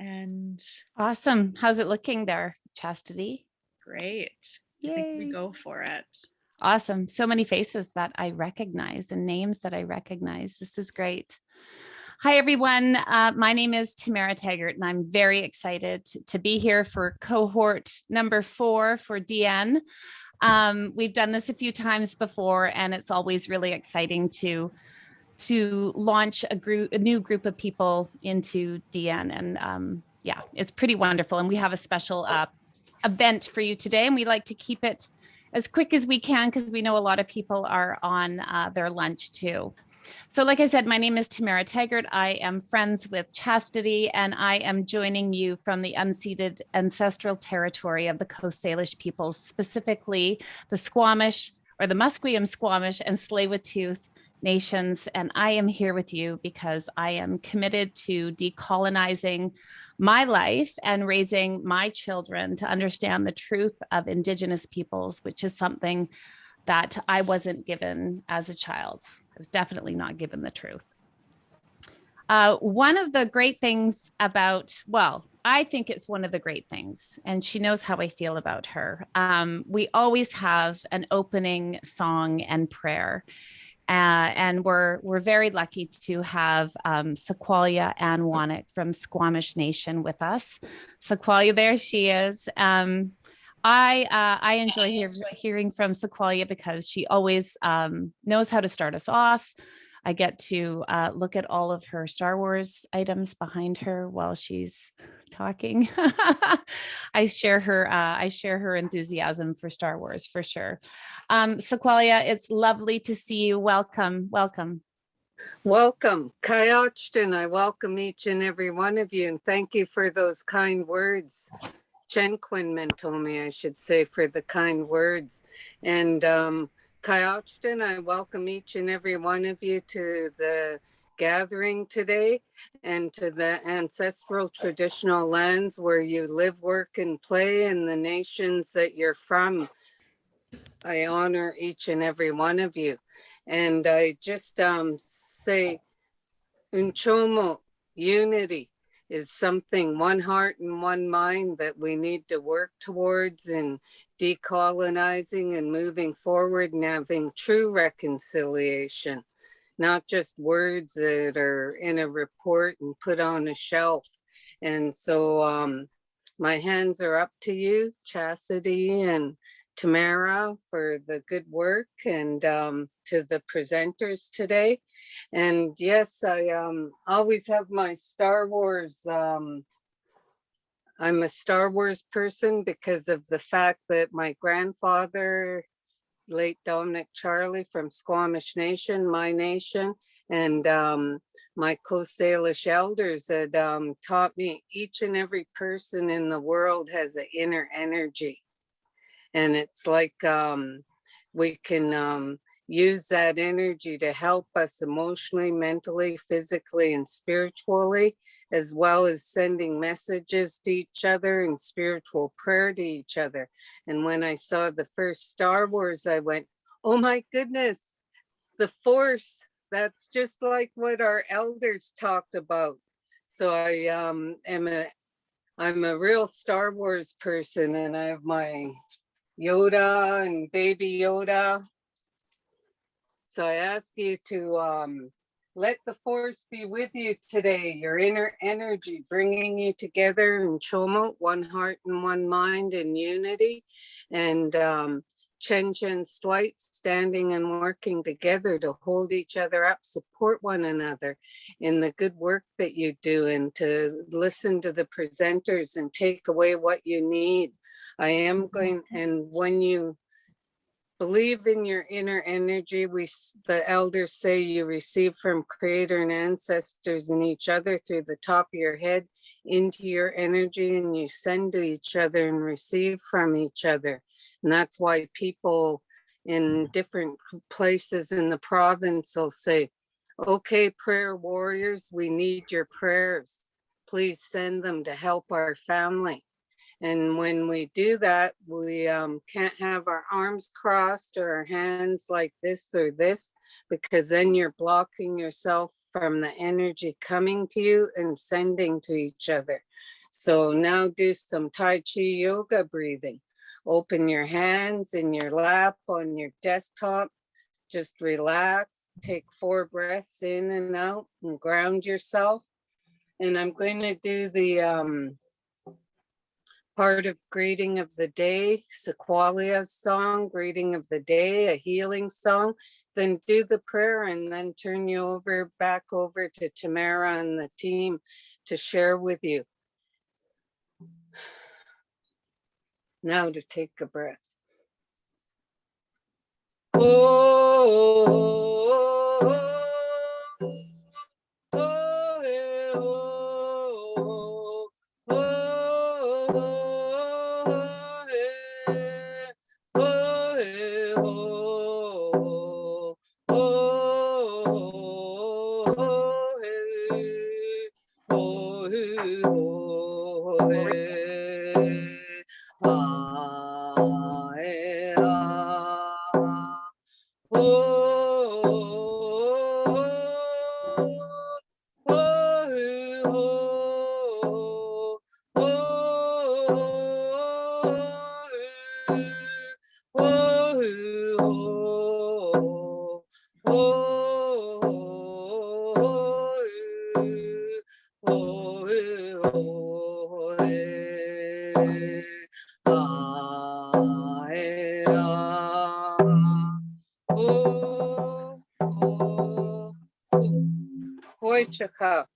And Awesome. How's it looking there, Chastity? great. I think we Yay. go for it. Awesome. So many faces that I recognize and names that I recognize. This is great. Hi, everyone. My name is Tamara Taggart, and I'm very excited to be here for cohort number 4 for DN. We've done this a few times before, and it's always really exciting to launch a new group of people into DN. And yeah, it's pretty wonderful. And we have a special event for you today, and we like to keep it as quick as we can because we know a lot of people are on their lunch too. So like I said, my name is Tamara Taggart. I am friends with Chastity, and I am joining you from the unceded ancestral territory of the Coast Salish peoples, specifically the Squamish or the Musqueam Squamish and Tsleil-Waututh nations. And I am here with you because I am committed to decolonizing my life and raising my children to understand the truth of Indigenous peoples, which is something that I wasn't given as a child. I was definitely not given the truth. One of the great things about, well, I think it's one of the great things, and she knows how I feel about her. We always have an opening song and prayer. And we're very lucky to have Sequoia Ann Wannick from Squamish Nation with us. Sequoia, there she is. I enjoy hearing from Sequoia because she always knows how to start us off. I get to look at all of her Star Wars items behind her while she's talking. I share her enthusiasm for Star Wars for sure. Sequoia, it's lovely to see you. Welcome. Welcome. Kayachtan, I welcome each and every one of you, and thank you for those kind words. Chenquin Mentomi, I should say, for the kind words. And Kayachtan, I welcome each and every one of you to the gathering today and to the ancestral traditional lands where you live, work, and play, and the nations that you're from. I honor each and every one of you. And I just say, Unchomo, unity is something, one heart and one mind that we need to work towards in decolonizing and moving forward and having true reconciliation, not just words that are in a report and put on a shelf. And so my hands are up to you, Chastity and Tamara, for the good work, and to the presenters today. And yes, I always have my Star Wars. I'm a Star Wars person because of the fact that my grandfather, late Dominic Charlie from Squamish Nation, my nation, and my Coast Salish elders had taught me each and every person in the world has an inner energy. And it's like we can use that energy to help us emotionally, mentally, physically, and spiritually, as well as sending messages to each other and spiritual prayer to each other. And when I saw the first Star Wars, I went, oh my goodness, the Force, that's just like what our elders talked about. So I'm a real Star Wars person, and I have my Yoda and baby Yoda. So I ask you to let the Force be with you today, your inner energy, bringing you together in Chomo, one heart and one mind in unity. And Chen Chen Stwite, standing and working together to hold each other up, support one another in the good work that you do, and to listen to the presenters and take away what you need. I am going, and when you believe in your inner energy, the elders say you receive from Creator and ancestors and each other through the top of your head into your energy, and you send to each other and receive from each other. And that's why people in different places in the province will say, okay, prayer warriors, we need your prayers. Please send them to help our family. And when we do that, we can't have our arms crossed or our hands like this or this, because then you're blocking yourself from the energy coming to you and sending to each other. So now do some Tai Chi yoga breathing. Open your hands in your lap on your desktop. Just relax, take 4 breaths in and out and ground yourself. And I'm going to do the part of greeting of the day, Sequalia's song, greeting of the day, a healing song, then do the prayer and then turn you back over to Tamara and the team to share with you. Now to take a breath. Chaka.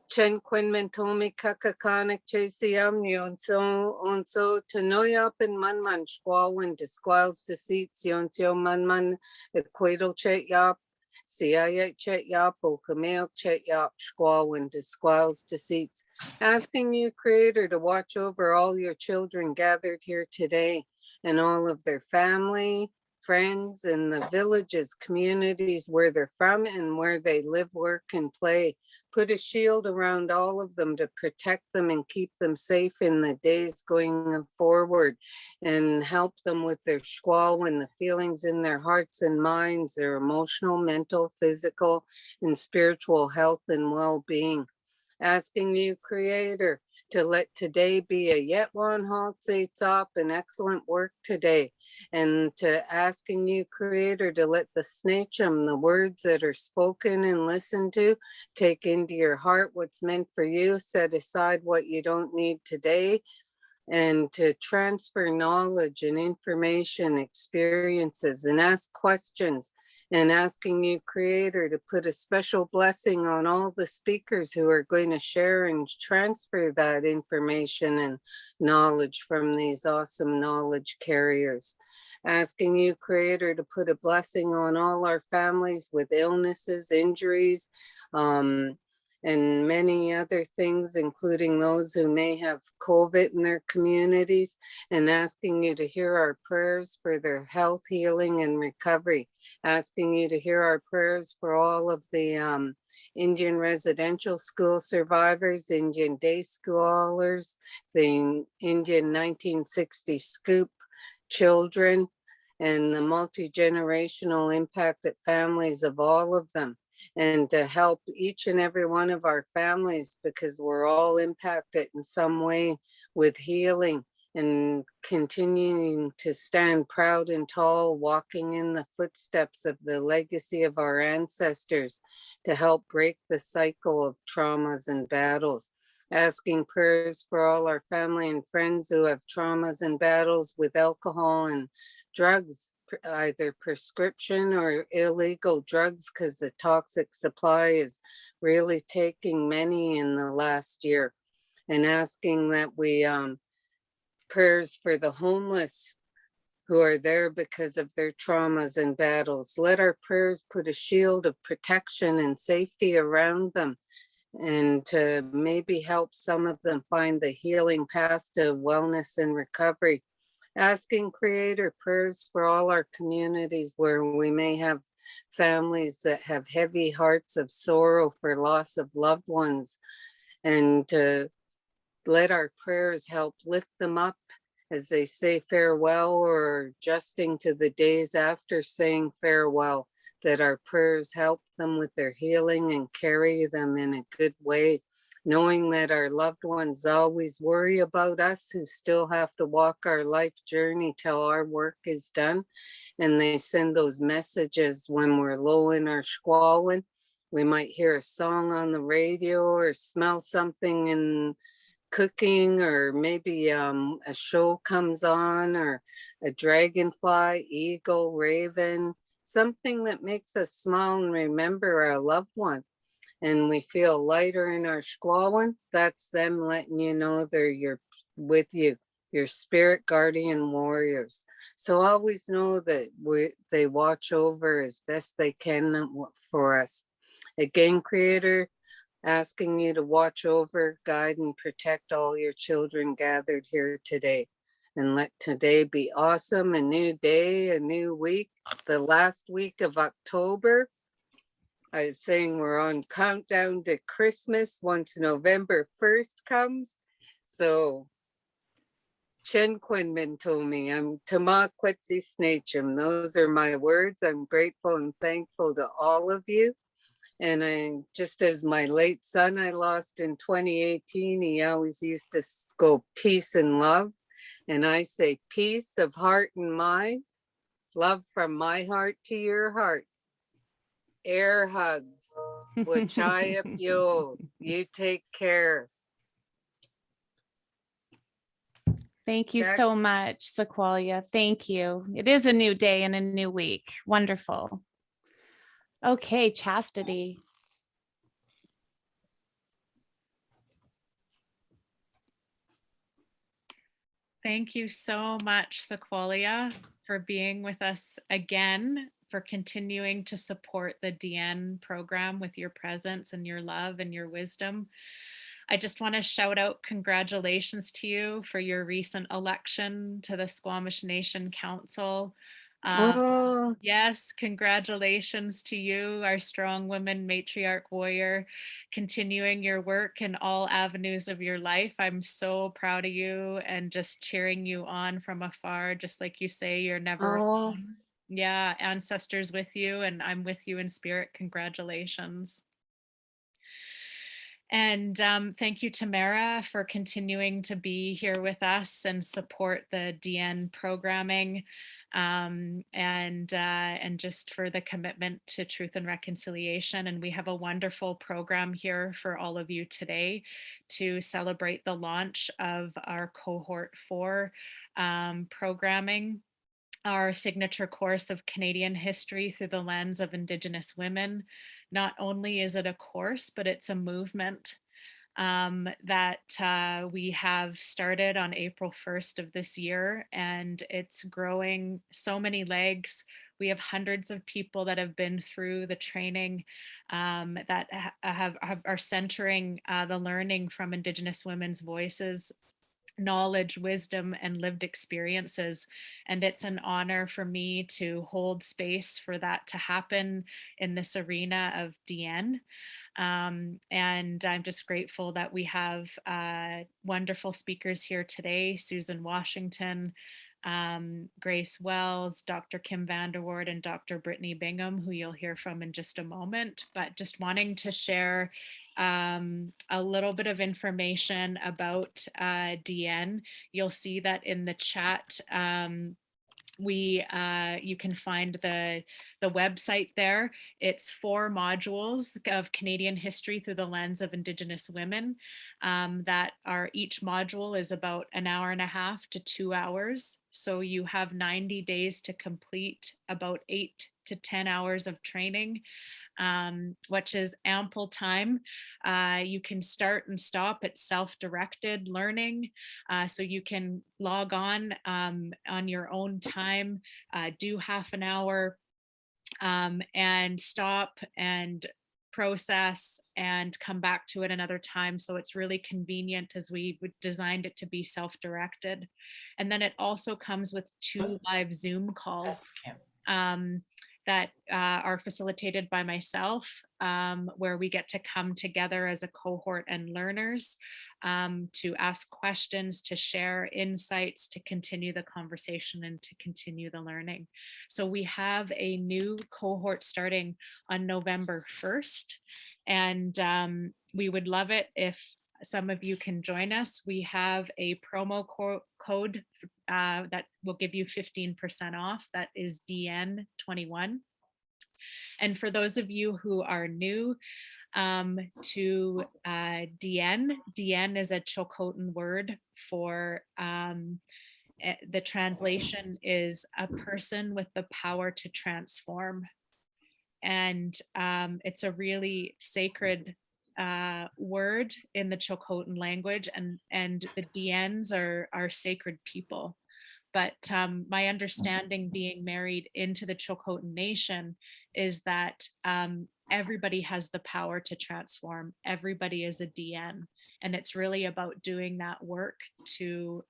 Chen Quinn Mentomi Kakakanik Chasiam Yonso Onso Tanoyap and Manman Squalwin Disquals Deceits Yonsio Manman Equatal Chet Yap Siaya Chet Yap Okameo Chet Yap Squalwin Disquals Deceits. Asking you, Creator, to watch over all your children gathered here today and all of their family, friends, and the villages, communities where they're from and where they live, work, and play. Put a shield around all of them to protect them and keep them safe in the days going forward, and help them with their squall and the feelings in their hearts and minds, their emotional, mental, physical, and spiritual health and well-being. Asking you, Creator, to let today be a yet one halt up an excellent work today, and to asking you, Creator, to let the snachum, the words that are spoken and listened to, take into your heart what's meant for you, set aside what you don't need today, and to transfer knowledge and information, experiences, and ask questions. And asking you, Creator, to put a special blessing on all the speakers who are going to share and transfer that information and knowledge from these awesome knowledge carriers. Asking you, Creator, to put a blessing on all our families with illnesses, injuries, and many other things, including those who may have COVID in their communities, and asking you to hear our prayers for their health, healing, and recovery. Asking you to hear our prayers for all of the Indian residential school survivors, Indian day scholars, the Indian 1960 scoop children, and the multi-generational impacted families of all of them, and to help each and every one of our families, because we're all impacted in some way with healing and continuing to stand proud and tall, walking in the footsteps of the legacy of our ancestors to help break the cycle of traumas and battles. Asking prayers for all our family and friends who have traumas and battles with alcohol and drugs, either prescription or illegal drugs, because the toxic supply is really taking many in the last year. And asking that we prayers for the homeless who are there because of their traumas and battles. Let our prayers put a shield of protection and safety around them, and to maybe help some of them find the healing path to wellness and recovery. Asking Creator prayers for all our communities where we may have families that have heavy hearts of sorrow for loss of loved ones, and to let our prayers help lift them up as they say farewell, or adjusting to the days after saying farewell, that our prayers help them with their healing and carry them in a good way. knowing that our loved ones always worry about us who still have to walk our life journey till our work is done. And they send those messages when we're low in our squalling. We might hear a song on the radio or smell something in cooking, or maybe a show comes on, or a dragonfly, eagle, raven, something that makes us smile and remember our loved one. And we feel lighter in our squalling. That's them letting you know they're with you, your spirit guardian warriors. So always know that they watch over as best they can for us. Again, Creator, asking you to watch over, guide, and protect all your children gathered here today. And let today be awesome, a new day, a new week, the last week of October. I was saying we're on countdown to Christmas once November 1st comes. So Chen Quinman told me, I'm Tama Quetzi Snachum. Those are my words. I'm grateful and thankful to all of you. And I, just as my late son I lost in 2018, he always used to go peace and love. And I say peace of heart and mind, love from my heart to your heart. Air hugs. Wachayap yo. You take care. Thank you so much, Sequoia. Thank you. It is a new day and a new week. Wonderful. Okay, Chastity. Thank you so much, Sequoia, for being with us again, for continuing to support the DN program with your presence and your love and your wisdom. I just want to shout out congratulations to you for your recent election to the Squamish Nation Council. Oh, Yes, congratulations to you, our strong woman matriarch warrior, continuing your work in all avenues of your life. I'm so proud of you and just cheering you on from afar. Just like you say, you're never alone. Yeah, ancestors with you, and I'm with you in spirit. Congratulations. And thank you, Tamara, for continuing to be here with us and support the DN programming, and just for the commitment to truth and reconciliation. And we have a wonderful program here for all of you today to celebrate the launch of our Cohort 4 programming, our signature course of Canadian history through the lens of Indigenous women. Not only is it a course, but it's a movement that we have started on April 1st of this year, and it's growing so many legs. We have hundreds of people that have been through the training, that are centering the learning from Indigenous women's voices, knowledge, wisdom, and lived experiences. And it's an honor for me to hold space for that to happen in this arena of DN. And I'm just grateful that we have wonderful speakers here today: Susan Washington, Grace Wells, Dr. Kim Vanderwoord, and Dr. Brittany Bingham, who you'll hear from in just a moment. But just wanting to share a little bit of information about DN. You'll see that in the chat. You can find the website there. It's 4 modules of Canadian history through the lens of Indigenous women, that are, each module is about an hour and a half to 2 hours. So you have 90 days to complete about 8 to 10 hours of training, which is ample time. You can start and stop. It's self-directed learning. So you can log on your own time, do half an hour, and stop and process and come back to it another time. So it's really convenient, as we designed it to be self-directed. And then it also comes with 2 live Zoom calls that are facilitated by myself, where we get to come together as a cohort and learners, to ask questions, to share insights, to continue the conversation, and to continue the learning. So we have a new cohort starting on November 1st. And we would love it if some of you can join us. We have a promo code that will give you 15% off. That is DN21. And for those of you who are new to DN is a Chilcotin word for the translation is a person with the power to transform. And it's a really sacred word in the Chilcotin language, and the DNs are sacred people. But my understanding, being married into the Chilcotin Nation, is that everybody has the power to transform. Everybody is a DN. And it's really about doing that work to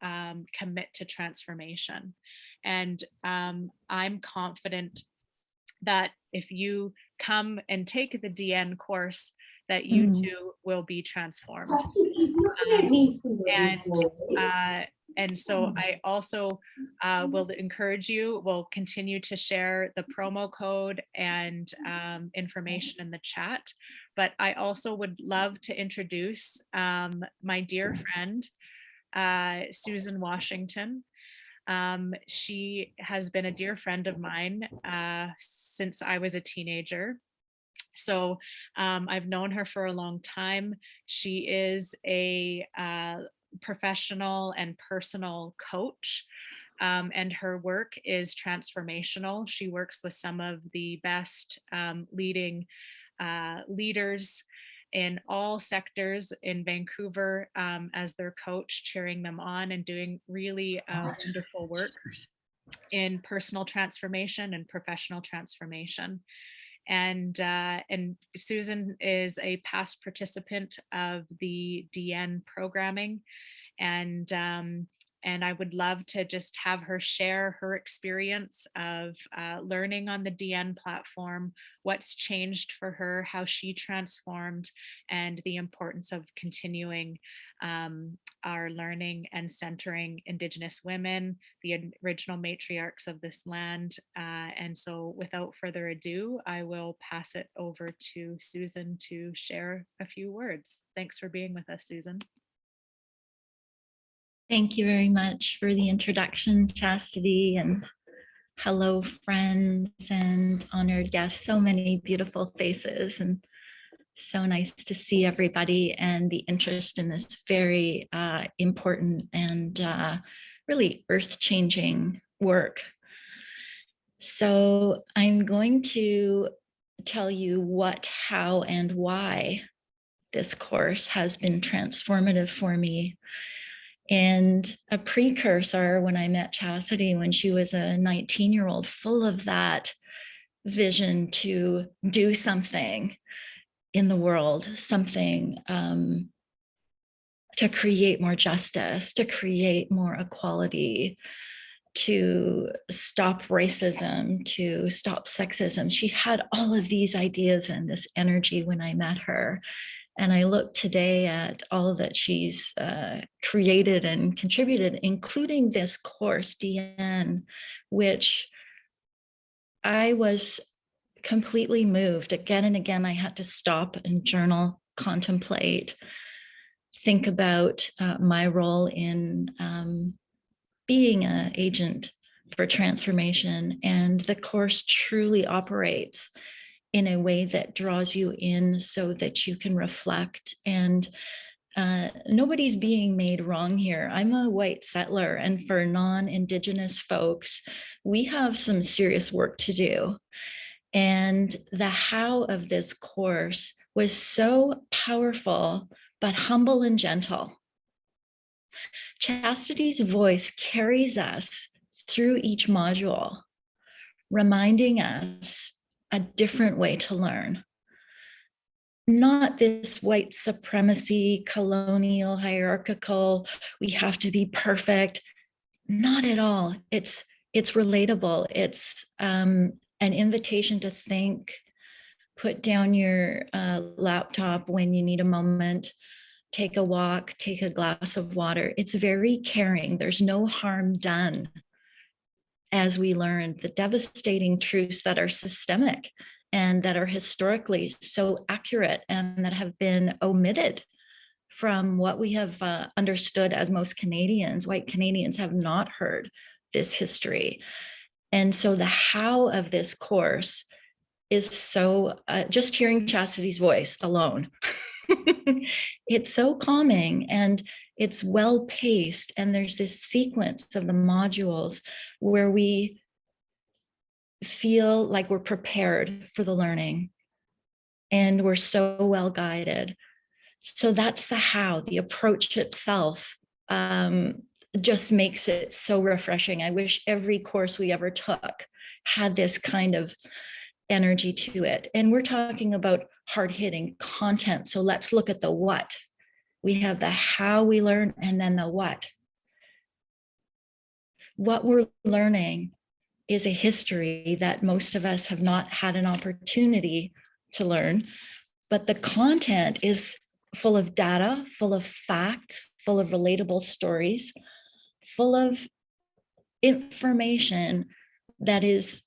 commit to transformation. And I'm confident that if you come and take the DN course, that you too will be transformed. And so I also will encourage you, will continue to share the promo code and information in the chat. But I also would love to introduce my dear friend, Susan Washington. She has been a dear friend of mine since I was a teenager. So I've known her for a long time. She is a professional and personal coach, and her work is transformational. She works with some of the best leading leaders in all sectors in Vancouver as their coach, cheering them on and doing really wonderful work in personal transformation and professional transformation. And Susan is a past participant of the DN programming, and I would love to just have her share her experience of learning on the DN platform, what's changed for her, how she transformed, and the importance of continuing our learning and centering Indigenous women, the original matriarchs of this land. And so without further ado, I will pass it over to Susan to share a few words. Thanks for being with us, Susan. Thank you very much for the introduction, Chastity, and hello, friends and honored guests. So many beautiful faces, and so nice to see everybody and the interest in this very important and really earth-changing work. So I'm going to tell you what, how, and why this course has been transformative for me. And a precursor, when I met Chastity when she was a 19-year-old, full of that vision to do something in the world, something to create more justice, to create more equality, to stop racism, to stop sexism. She had all of these ideas and this energy when I met her. And I look today at all that she's created and contributed, including this course, DN, which I was completely moved. Again and again, I had to stop and journal, contemplate, think about my role in being an agent for transformation. And the course truly operates in a way that draws you in so that you can reflect. And nobody's being made wrong here. I'm a white settler, and for non-Indigenous folks, we have some serious work to do. And the how of this course was so powerful, but humble and gentle. Chastity's voice carries us through each module, reminding us a different way to learn. Not this white supremacy, colonial, hierarchical, we have to be perfect. Not at all. It's relatable. It's an invitation to think, put down your laptop when you need a moment, take a walk, take a glass of water. It's very caring. There's no harm done as we learn the devastating truths that are systemic and that are historically so accurate and that have been omitted from what we have understood as most Canadians. White Canadians have not heard this history. And so the how of this course is so, just hearing Chastity's voice alone, it's so calming and it's well paced. And there's this sequence of the modules where we feel like we're prepared for the learning and we're so well guided. So that's the how. The approach itself just makes it so refreshing. I wish every course we ever took had this kind of energy to it. And we're talking about hard-hitting content. So let's look at the what. We have the how we learn and then the what. What we're learning is a history that most of us have not had an opportunity to learn, but the content is full of data, full of facts, full of relatable stories, full of information that is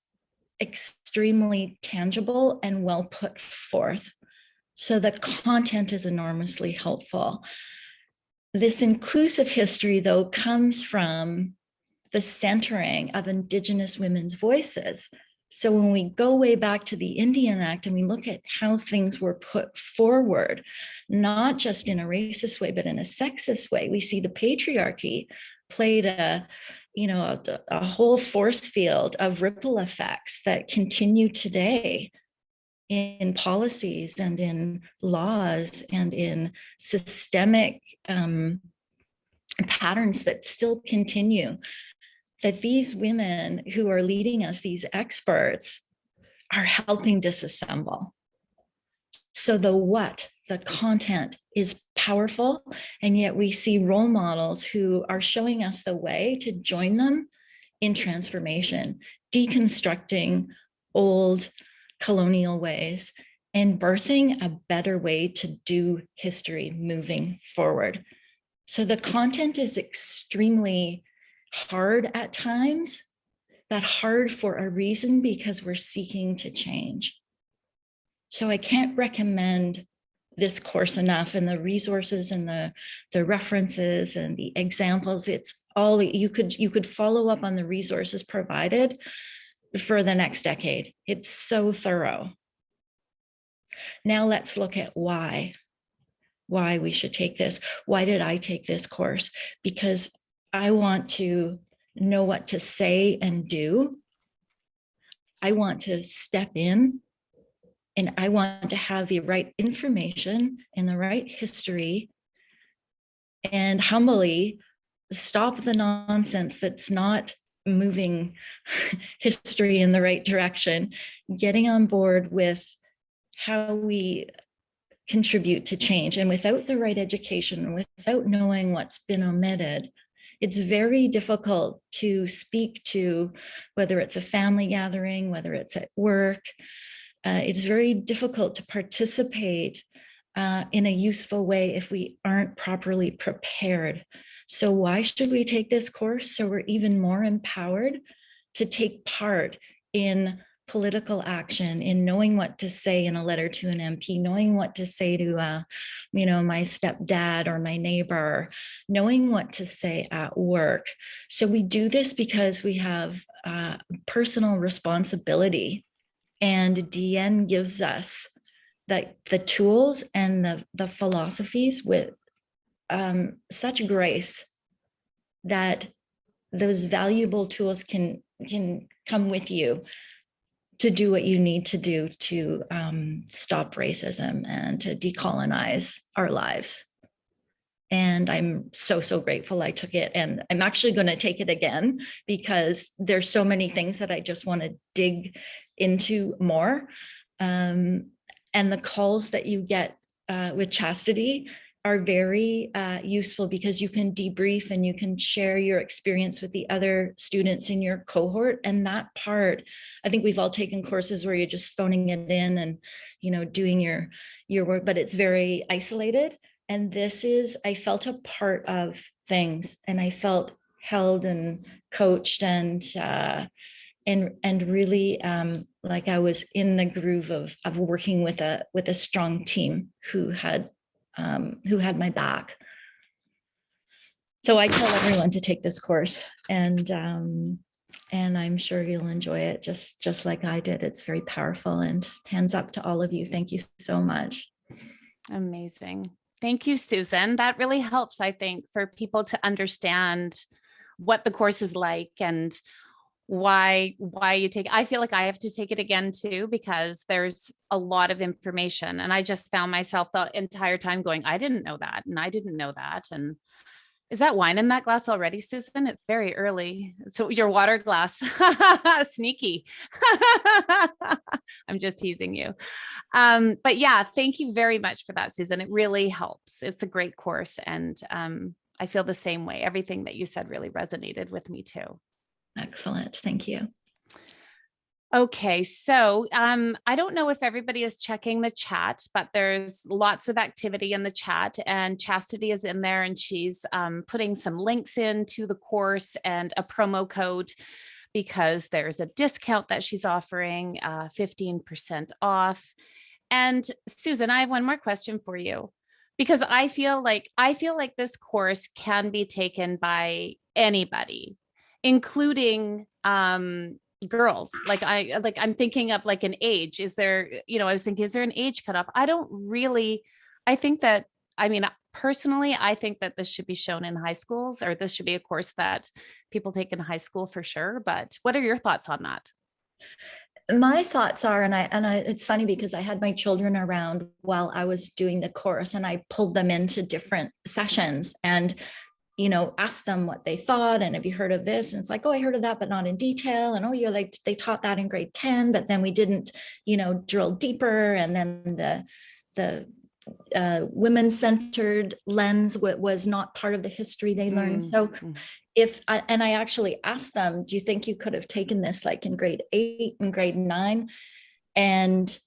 extremely tangible and well put forth. So the content is enormously helpful. This inclusive history, though, comes from the centering of Indigenous women's voices. So when we go way back to the Indian Act and we look at how things were put forward, not just in a racist way, but in a sexist way, we see the patriarchy played a whole force field of ripple effects that continue today in policies and in laws and in systemic patterns that still continue. That these women who are leading us, these experts, are helping disassemble. So the what, the content is powerful, and yet we see role models who are showing us the way to join them in transformation, deconstructing old colonial ways and birthing a better way to do history moving forward. So the content is extremely hard at times, but hard for a reason, because we're seeking to change. So I can't recommend this course enough, and the resources and the references and the examples. It's all you could follow up on the resources provided for the next decade. It's so thorough. Now let's look at why we should take this. Why did I take this course? Because I want to know what to say and do. I want to step in, and I want to have the right information and the right history, and humbly stop the nonsense that's not moving history in the right direction, getting on board with how we contribute to change. And without the right education, without knowing what's been omitted, it's very difficult to speak to, whether it's a family gathering, whether it's at work. It's very difficult to participate in a useful way if we aren't properly prepared. So why should we take this course? So we're even more empowered to take part in political action, in knowing what to say in a letter to an MP, knowing what to say to, my stepdad or my neighbor, knowing what to say at work. So we do this because we have personal responsibility, and DN gives us the tools and the philosophies with such grace that those valuable tools can come with you to do what you need to do to stop racism and to decolonize our lives. And I'm so grateful I took it. And I'm actually going to take it again, because there's so many things that I just want to dig into more. And the calls that you get with Chastity are very useful, because you can debrief and you can share your experience with the other students in your cohort. And that part, I think we've all taken courses where you're just phoning it in and, doing your work, but it's very isolated. And this is, I felt a part of things, and I felt held and coached and and really like I was in the groove of working with a strong team who had my back. So I tell everyone to take this course, and I'm sure you'll enjoy it just like I did. It's very powerful, and hands up to all of you. Thank you so much. Amazing. Thank you, Susan. That really helps, I think, for people to understand what the course is like and why you take. I feel like I have to take it again too, because there's a lot of information, and I just found myself the entire time going, I didn't know that, and I didn't know that. And is that wine in that glass already, Susan? It's very early. So your water glass, sneaky. I'm just teasing you. But yeah, thank you very much for that, Susan. It really helps. It's a great course. And I feel the same way. Everything that you said really resonated with me too. Excellent. Thank you. Okay, so I don't know if everybody is checking the chat, but there's lots of activity in the chat, and Chastity is in there, and she's putting some links into the course and a promo code, because there's a discount that she's offering, 15% off. And Susan, I have one more question for you, because I feel like this course can be taken by anybody, including girls. I'm thinking of like an age. Is there, I was thinking, is there an age cutoff? I think that, personally, I think that this should be shown in high schools, or this should be a course that people take in high school for sure. But what are your thoughts on that? My thoughts are, and it's funny because I had my children around while I was doing the course, and I pulled them into different sessions and asked them what they thought. And have you heard of this? And it's like, oh, I heard of that, but not in detail. And oh, you're like, they taught that in grade 10, but then we didn't, drill deeper. And then the women-centered lens was not part of the history they learned. So I actually asked them, do you think you could have taken this like in grade 8 and grade 9? And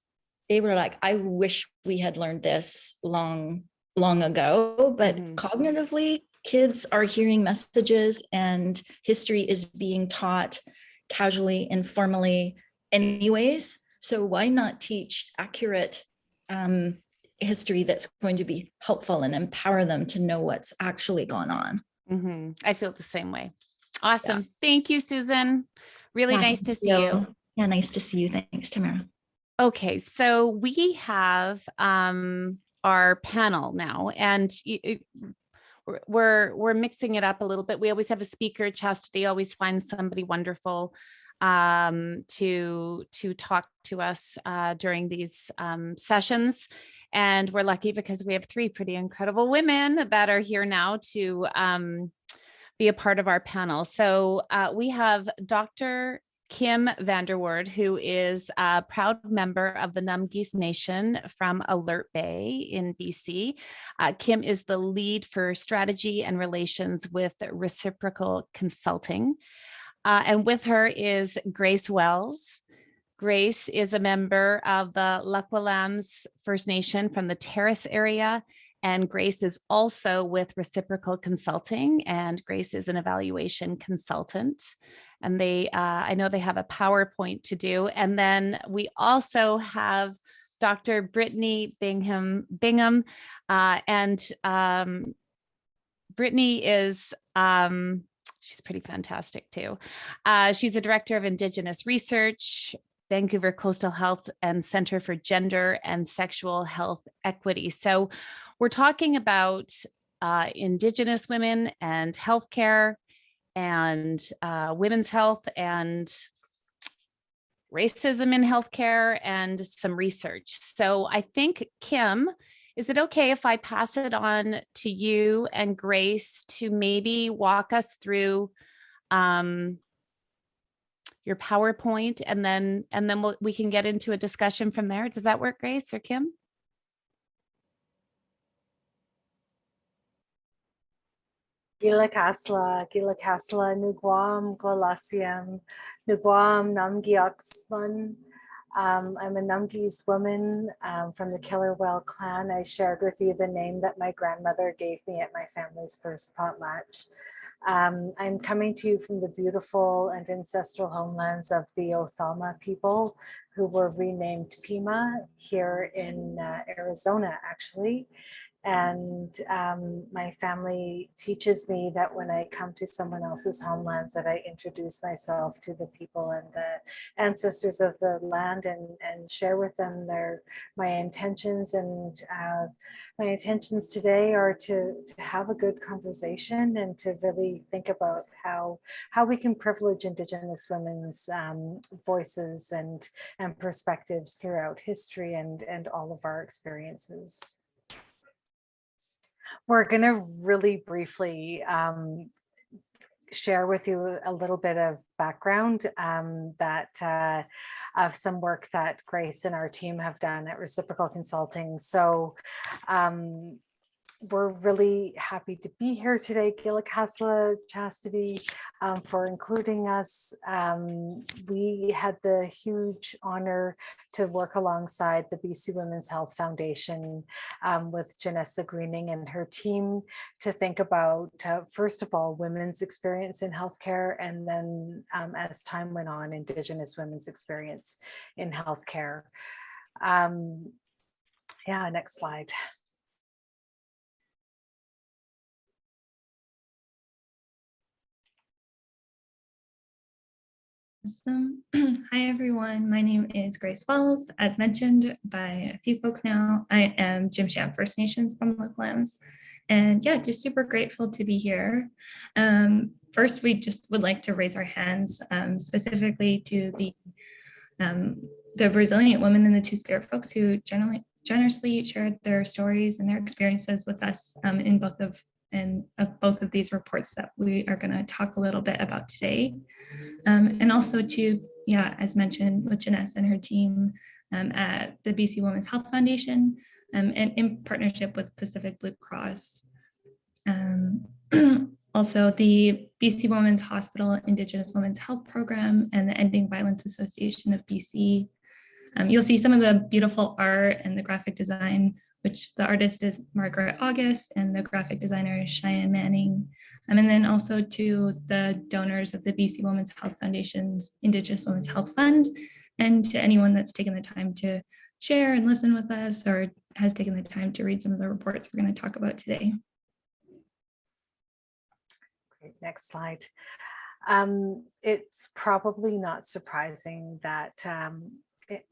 they were like, I wish we had learned this long ago, but cognitively, kids are hearing messages, and history is being taught casually, informally anyways. So why not teach accurate history that's going to be helpful and empower them to know what's actually gone on? I feel the same way. Awesome. Yeah. Thank you, Susan. Really nice to see you. Yeah, nice to see you. Thanks, Tamara. Okay, so we have our panel now, and we're mixing it up a little bit. We always have a speaker. Chastity always finds somebody wonderful to talk to us during these sessions. And we're lucky because we have 3 pretty incredible women that are here now to be a part of our panel. So we have Dr. Kim Vanderwoord, who is a proud member of the Numgis Nation from Alert Bay in BC. Kim is the lead for strategy and relations with Reciprocal Consulting. And with her is Grace Wells. Grace is a member of the Lekwalams First Nation from the Terrace area. And Grace is also with Reciprocal Consulting, and Grace is an evaluation consultant. And I know they have a PowerPoint to do. And then we also have Dr. Brittany Bingham. And Brittany is, she's pretty fantastic too. She's a director of Indigenous Research, Vancouver Coastal Health and Center for Gender and Sexual Health Equity. So we're talking about Indigenous women and healthcare, and women's health and racism in healthcare, and some research. So I think, Kim, is it okay if I pass it on to you and Grace to maybe walk us through your PowerPoint, and then we can get into a discussion from there? Does that work, Grace or Kim? Gila Kasla, Nuguam, Golasiam, Nuguam, Namgioxman. I'm a Numgis woman from the Killerwell clan. I shared with you the name that my grandmother gave me at my family's first potlatch. I'm coming to you from the beautiful and ancestral homelands of the Othama people, who were renamed Pima here in Arizona, actually. And my family teaches me that when I come to someone else's homelands, that I introduce myself to the people and the ancestors of the land, and share with them my intentions. And my intentions today are to have a good conversation and to really think about how we can privilege Indigenous women's voices and perspectives throughout history and all of our experiences. We're going to really briefly share with you a little bit of background of some work that Grace and our team have done at Reciprocal Consulting. So we're really happy to be here today, Gilakasla, Chastity, for including us. We had the huge honor to work alongside the BC Women's Health Foundation with Janessa Greening and her team to think about, first of all, women's experience in healthcare, and then as time went on, Indigenous women's experience in healthcare. Yeah, next slide. Awesome. Hi, everyone. My name is Grace Wells. As mentioned by a few folks now, I am Jim Sham First Nations from Lambs. And yeah, just super grateful to be here. First, we just would like to raise our hands specifically to the resilient women and the Two-Spirit folks who generously shared their stories and their experiences with us in both of these reports that we are going to talk a little bit about today. And also to, yeah, as mentioned, with Janessa and her team at the BC Women's Health Foundation and in partnership with Pacific Blue Cross. Also the BC Women's Hospital Indigenous Women's Health Program and the Ending Violence Association of BC. You'll see some of the beautiful art and the graphic design, which the artist is Margaret August and the graphic designer is Cheyenne Manning. And then also to the donors of the BC Women's Health Foundation's Indigenous Women's Health Fund, and to anyone that's taken the time to share and listen with us or has taken the time to read some of the reports we're going to talk about today. Great, next slide. It's probably not surprising that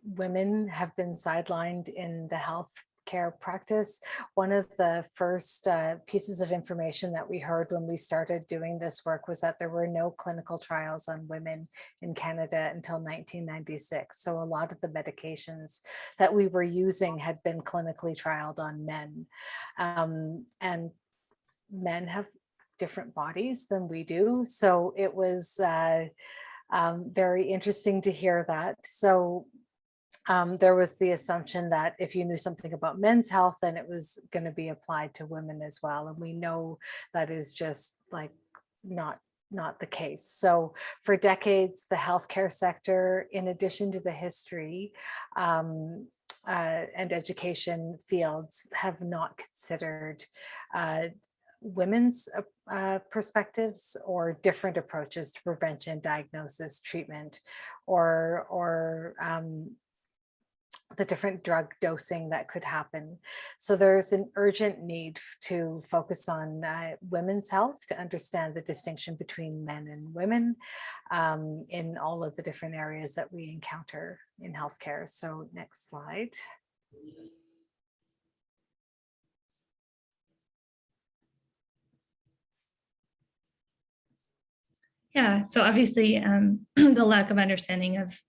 women have been sidelined in the health care practice. One of the first pieces of information that we heard when we started doing this work was that there were no clinical trials on women in Canada until 1996. So a lot of the medications that we were using had been clinically trialed on men. And men have different bodies than we do. So it was very interesting to hear that. So there was the assumption that if you knew something about men's health, then it was going to be applied to women as well. And we know that is just like not the case. So for decades, the healthcare sector, in addition to the history and education fields, have not considered women's perspectives or different approaches to prevention, diagnosis, treatment, or the different drug dosing that could happen. So there's an urgent need to focus on women's health, to understand the distinction between men and women in all of the different areas that we encounter in healthcare. So next slide. Yeah, so obviously the lack of understanding of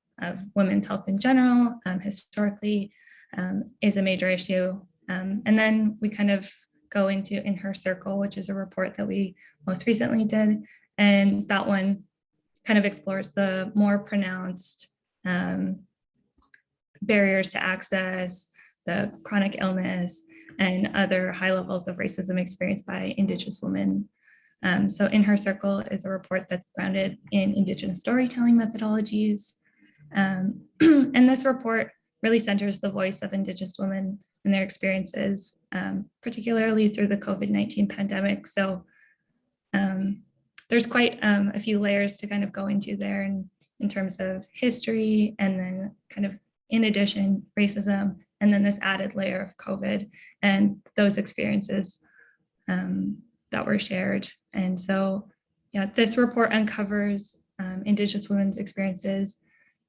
women's health in general, historically, is a major issue. And then we kind of go into In Her Circle, which is a report that we most recently did. And that one kind of explores the more pronounced barriers to access, the chronic illness, and other high levels of racism experienced by Indigenous women. So In Her Circle is a report that's grounded in Indigenous storytelling methodologies. And this report really centers the voice of Indigenous women and their experiences, particularly through the COVID-19 pandemic. So there's quite a few layers to kind of go into there, and in terms of history, and then kind of in addition, racism, and then this added layer of COVID and those experiences that were shared. And so, yeah, this report uncovers Indigenous women's experiences.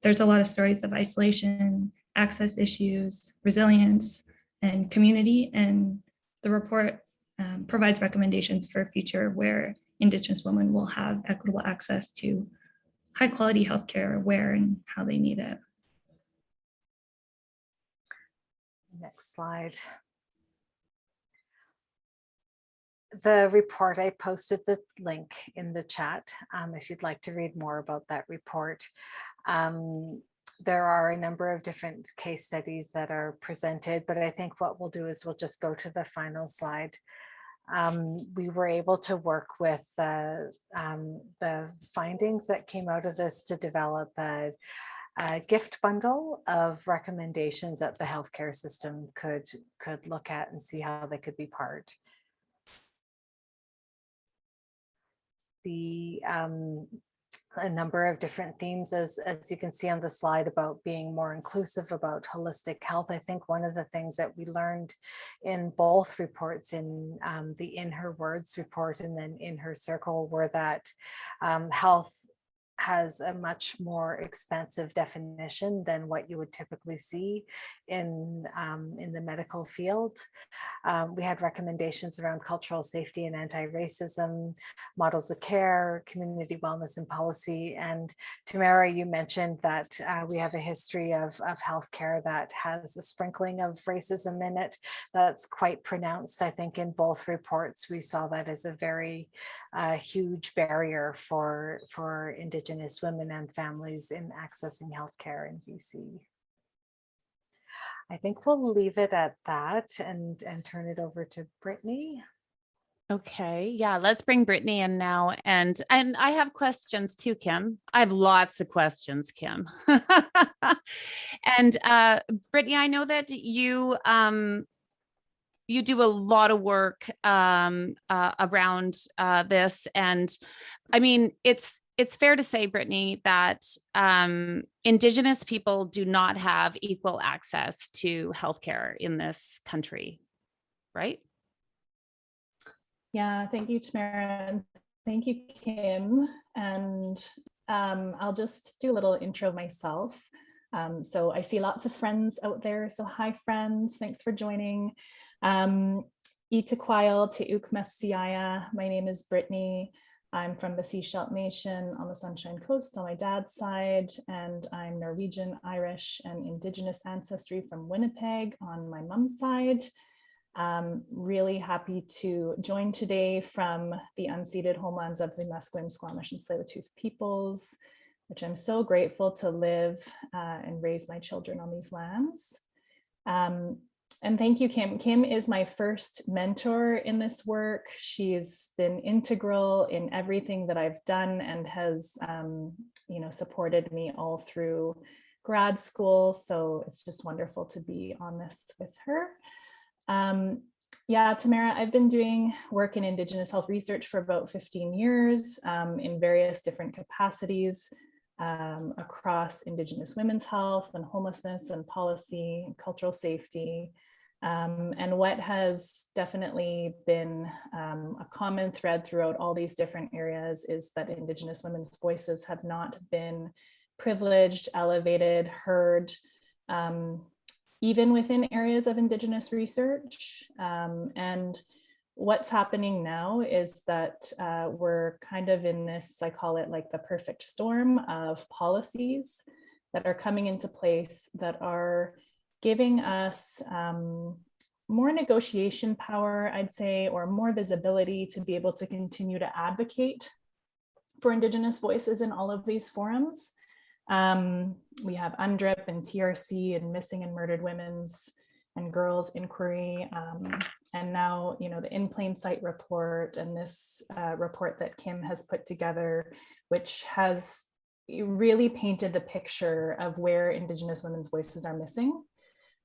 There's a lot of stories of isolation, access issues, resilience, and community. And the report provides recommendations for a future where Indigenous women will have equitable access to high quality healthcare where and how they need it. Next slide. The report, I posted the link in the chat if you'd like to read more about that report. There are a number of different case studies that are presented, but I think what we'll do is we'll just go to the final slide. We were able to work with the findings that came out of this to develop a gift bundle of recommendations that the healthcare system could look at and see how they could be part. A number of different themes, as you can see on the slide, about being more inclusive, about holistic health. I think one of the things that we learned in both reports, in the In Her Words report and then In Her Circle, were that health has a much more expansive definition than what you would typically see in the medical field. We had recommendations around cultural safety and anti-racism, models of care, community wellness and policy. And Tamara, you mentioned that we have a history of healthcare that has a sprinkling of racism in it. That's quite pronounced. I think in both reports, we saw that as a very huge barrier for Indigenous women and families in accessing healthcare in BC. I think we'll leave it at that and turn it over to Brittany. Okay, yeah, let's bring Brittany in now. And I have questions too, Kim. I have lots of questions, Kim. And Brittany, I know that you do a lot of work around this. And I mean, it's fair to say, Brittany, that Indigenous people do not have equal access to healthcare in this country, right? Yeah, thank you, Tamara, and thank you, Kim. And I'll just do a little intro of myself. So I see lots of friends out there. So hi, friends, thanks for joining. Itaquile te Ukmesiaya. My name is Brittany. I'm from the Sea-Shelt Nation on the Sunshine Coast on my dad's side, and I'm Norwegian, Irish, and Indigenous ancestry from Winnipeg on my mom's side. Really happy to join today from the unceded homelands of the Musqueam, Squamish, and Tsleil-Waututh peoples, which I'm so grateful to live and raise my children on these lands. And thank you, Kim. Kim is my first mentor in this work. She's been integral in everything that I've done and has, supported me all through grad school. So it's just wonderful to be on this with her. Yeah, Tamara, I've been doing work in Indigenous health research for about 15 years in various different capacities across Indigenous women's health and homelessness and policy and cultural safety. And what has definitely been a common thread throughout all these different areas is that Indigenous women's voices have not been privileged, elevated, heard, even within areas of Indigenous research. And what's happening now is that we're kind of in this, I call it like the perfect storm of policies that are coming into place that are giving us more negotiation power, I'd say, or more visibility to be able to continue to advocate for Indigenous voices in all of these forums. We have UNDRIP and TRC and Missing and Murdered Women's and Girls Inquiry, and now, the In Plain Sight report and this report that Kim has put together, which has really painted the picture of where Indigenous women's voices are missing.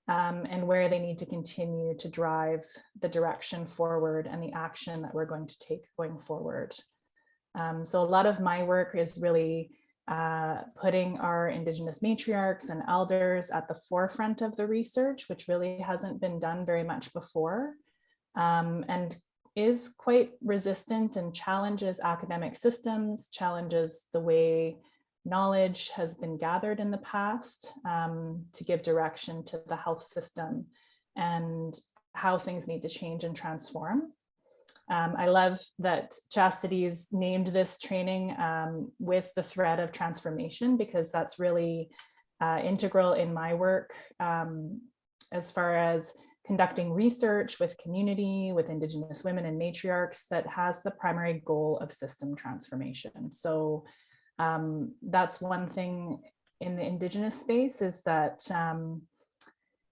And where they need to continue to drive the direction forward and the action that we're going to take going forward. So a lot of my work is really putting our Indigenous matriarchs and elders at the forefront of the research, which really hasn't been done very much before, and is quite resistant and challenges academic systems, challenges the way knowledge has been gathered in the past, to give direction to the health system and how things need to change and transform. I love that Chastity's named this training with the thread of transformation, because that's really integral in my work, as far as conducting research with community, with Indigenous women and matriarchs, that has the primary goal of system transformation. So that's one thing in the Indigenous space, is that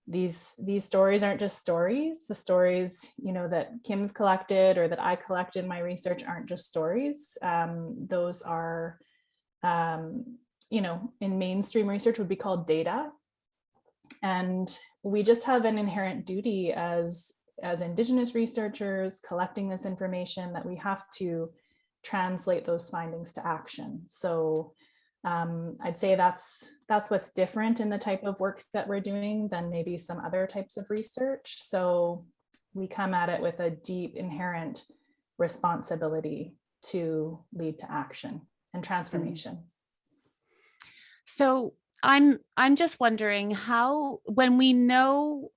these stories aren't just stories. The stories, that Kim's collected or that I collect in my research aren't just stories. Those are, in mainstream research would be called data. And we just have an inherent duty as Indigenous researchers collecting this information, that we have to translate those findings to action. So I'd say that's what's different in the type of work that we're doing than maybe some other types of research. So we come at it with a deep inherent responsibility to lead to action and transformation. So I'm just wondering how, when we know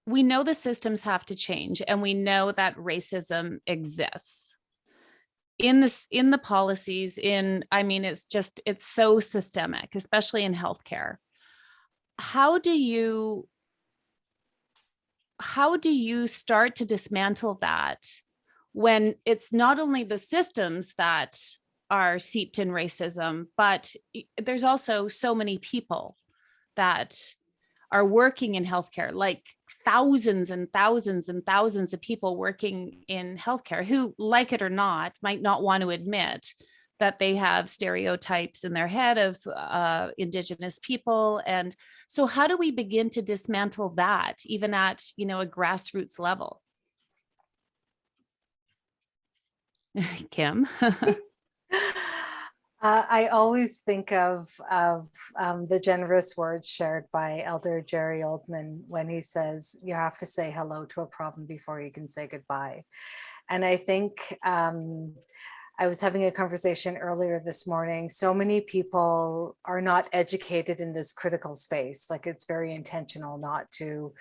the systems have to change, and we know that racism exists in the policies, it's so systemic, especially in healthcare. How do you start to dismantle that when it's not only the systems that are seeped in racism, but there's also so many people that are working in healthcare, like thousands and thousands and thousands of people working in healthcare who, like it or not, might not want to admit that they have stereotypes in their head of Indigenous people. And so how do we begin to dismantle that, even at, a grassroots level? Kim? I always think of the generous words shared by Elder Jerry Oldman when he says, you have to say hello to a problem before you can say goodbye. And I think I was having a conversation earlier this morning. So many people are not educated in this critical space. Like, it's very intentional not to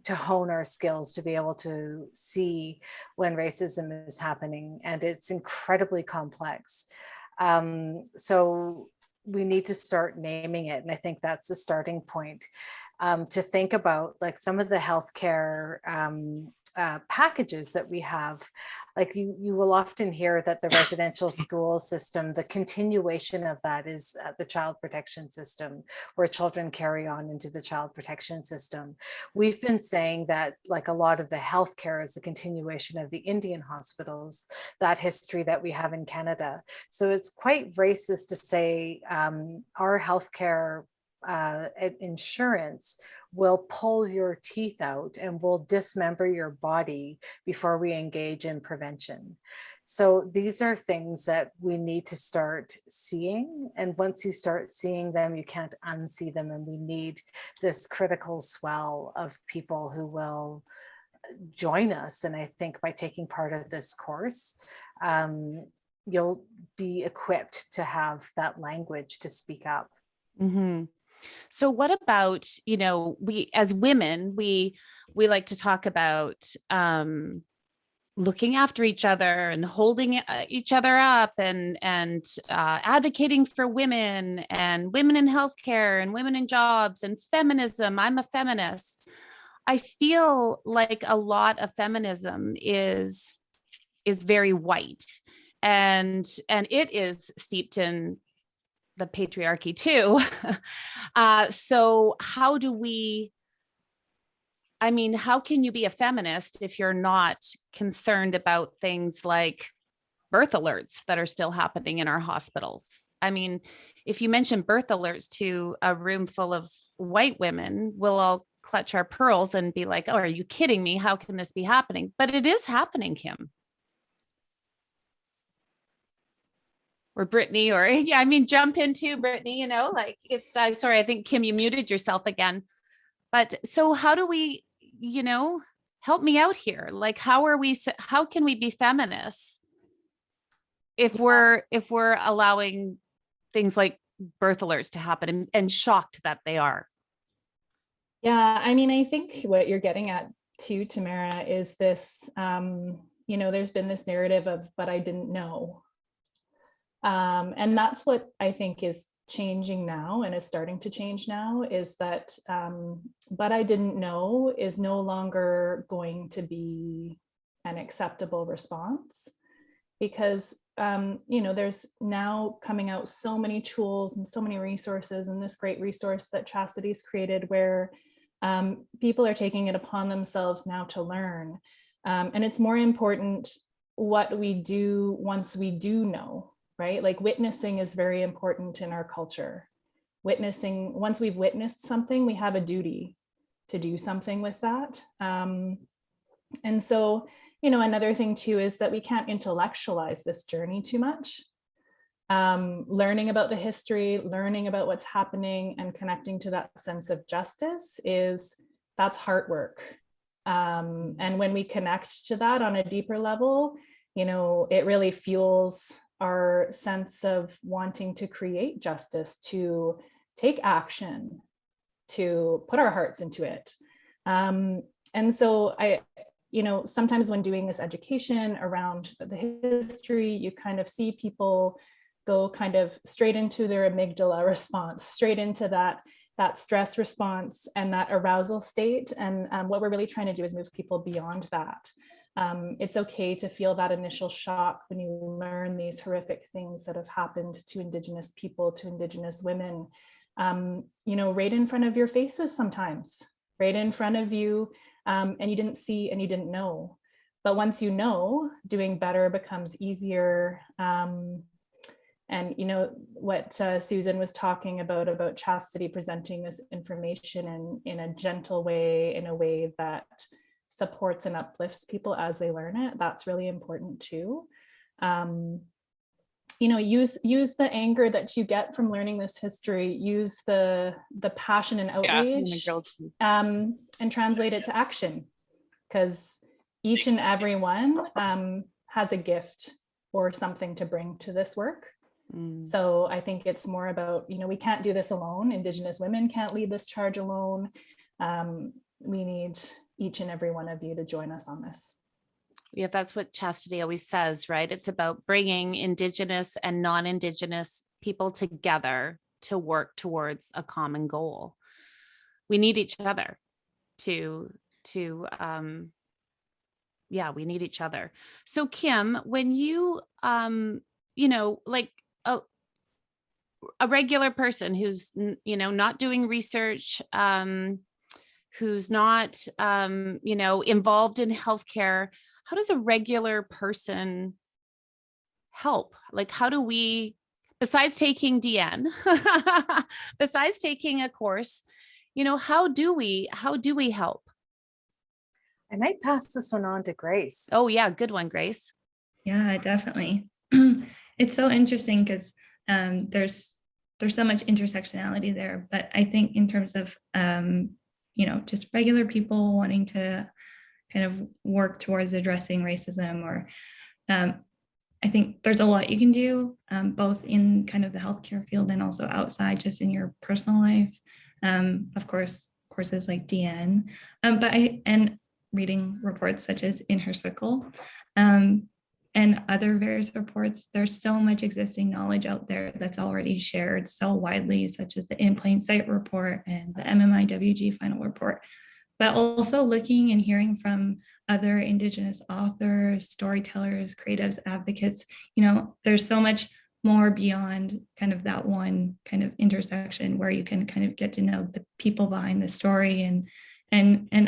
hone our skills to be able to see when racism is happening. And it's incredibly complex. So we need to start naming it. And I think that's a starting point, to think about, like, some of the healthcare packages that we have. Like, you will often hear that the residential school system, the continuation of that is the child protection system, where children carry on into the child protection system. We've been saying that, like, a lot of the healthcare is a continuation of the Indian hospitals, that history that we have in Canada. So it's quite racist to say our healthcare insurance will pull your teeth out and will dismember your body before we engage in prevention. So these are things that we need to start seeing. And once you start seeing them, you can't unsee them. And we need this critical swell of people who will join us. And I think by taking part of this course, you'll be equipped to have that language to speak up. Mm-hmm. So what about, we as women, we like to talk about looking after each other and holding each other up and advocating for women and women in healthcare and women in jobs and feminism. I'm a feminist. I feel like a lot of feminism is very white, and it is steeped in the patriarchy too. So how can you be a feminist if you're not concerned about things like birth alerts that are still happening in our hospitals? I mean, if you mention birth alerts to a room full of white women, we'll all clutch our pearls and be like, oh, are you kidding me? How can this be happening? But it is happening, Kim. Brittany, or yeah, I mean, jump into Brittany, like it's, sorry, I think Kim, you muted yourself again. But so how do we, help me out here? Like, how can we be feminists if we're allowing things like birth alerts to happen and shocked that they are? Yeah, I mean, I think what you're getting at too, Tamara, is this, there's been this narrative of, but I didn't know. And that's what I think is changing now and is starting to change now, is that, but I didn't know is no longer going to be an acceptable response, because there's now coming out so many tools and so many resources, and this great resource that Chastity's created, where people are taking it upon themselves now to learn. And it's more important what we do once we do know, right? Like witnessing is very important in our culture. Witnessing, once we've witnessed something, we have a duty to do something with that. And so, another thing too is that we can't intellectualize this journey too much. Learning about the history, learning about what's happening, and connecting to that sense of justice that's heart work. And when we connect to that on a deeper level, it really fuels our sense of wanting to create justice, to take action, to put our hearts into it. And so sometimes when doing this education around the history, you kind of see people go kind of straight into their amygdala response, straight into that stress response and that arousal state. And what we're really trying to do is move people beyond that. It's okay to feel that initial shock when you learn these horrific things that have happened to Indigenous people, to Indigenous women, right in front of your faces sometimes, right in front of you, and you didn't see and you didn't know. But once you know, doing better becomes easier. And what Susan was talking about Chastity presenting this information in a gentle way, in a way that supports and uplifts people as they learn it. That's really important too. Use the anger that you get from learning this history, use the passion and outrage, and translate it to action, because each and every one has a gift or something to bring to this work. So I think it's more about, we can't do this alone. Indigenous women can't lead this charge alone. We need each and every one of you to join us on this. Yeah, that's what Chastity always says, right? It's about bringing Indigenous and non-Indigenous people together to work towards a common goal. We need each other we need each other. So Kim, when you, like a regular person who's, not doing research, who's not, involved in healthcare, how does a regular person help? Like, how do we, besides taking DN, besides taking a course, how do we help? I might pass this one on to Grace. Oh yeah, good one, Grace. Yeah, definitely. It's so interesting because there's so much intersectionality there, but I think in terms of just regular people wanting to kind of work towards addressing racism, or I think there's a lot you can do, both in kind of the healthcare field and also outside, just in your personal life. Of course, courses like DN, and reading reports such as In Her Circle, and other various reports. There's so much existing knowledge out there that's already shared so widely, such as the In Plain Sight report and the MMIWG final report, but also looking and hearing from other Indigenous authors, storytellers, creatives, advocates. There's so much more beyond kind of that one kind of intersection where you can kind of get to know the people behind the story and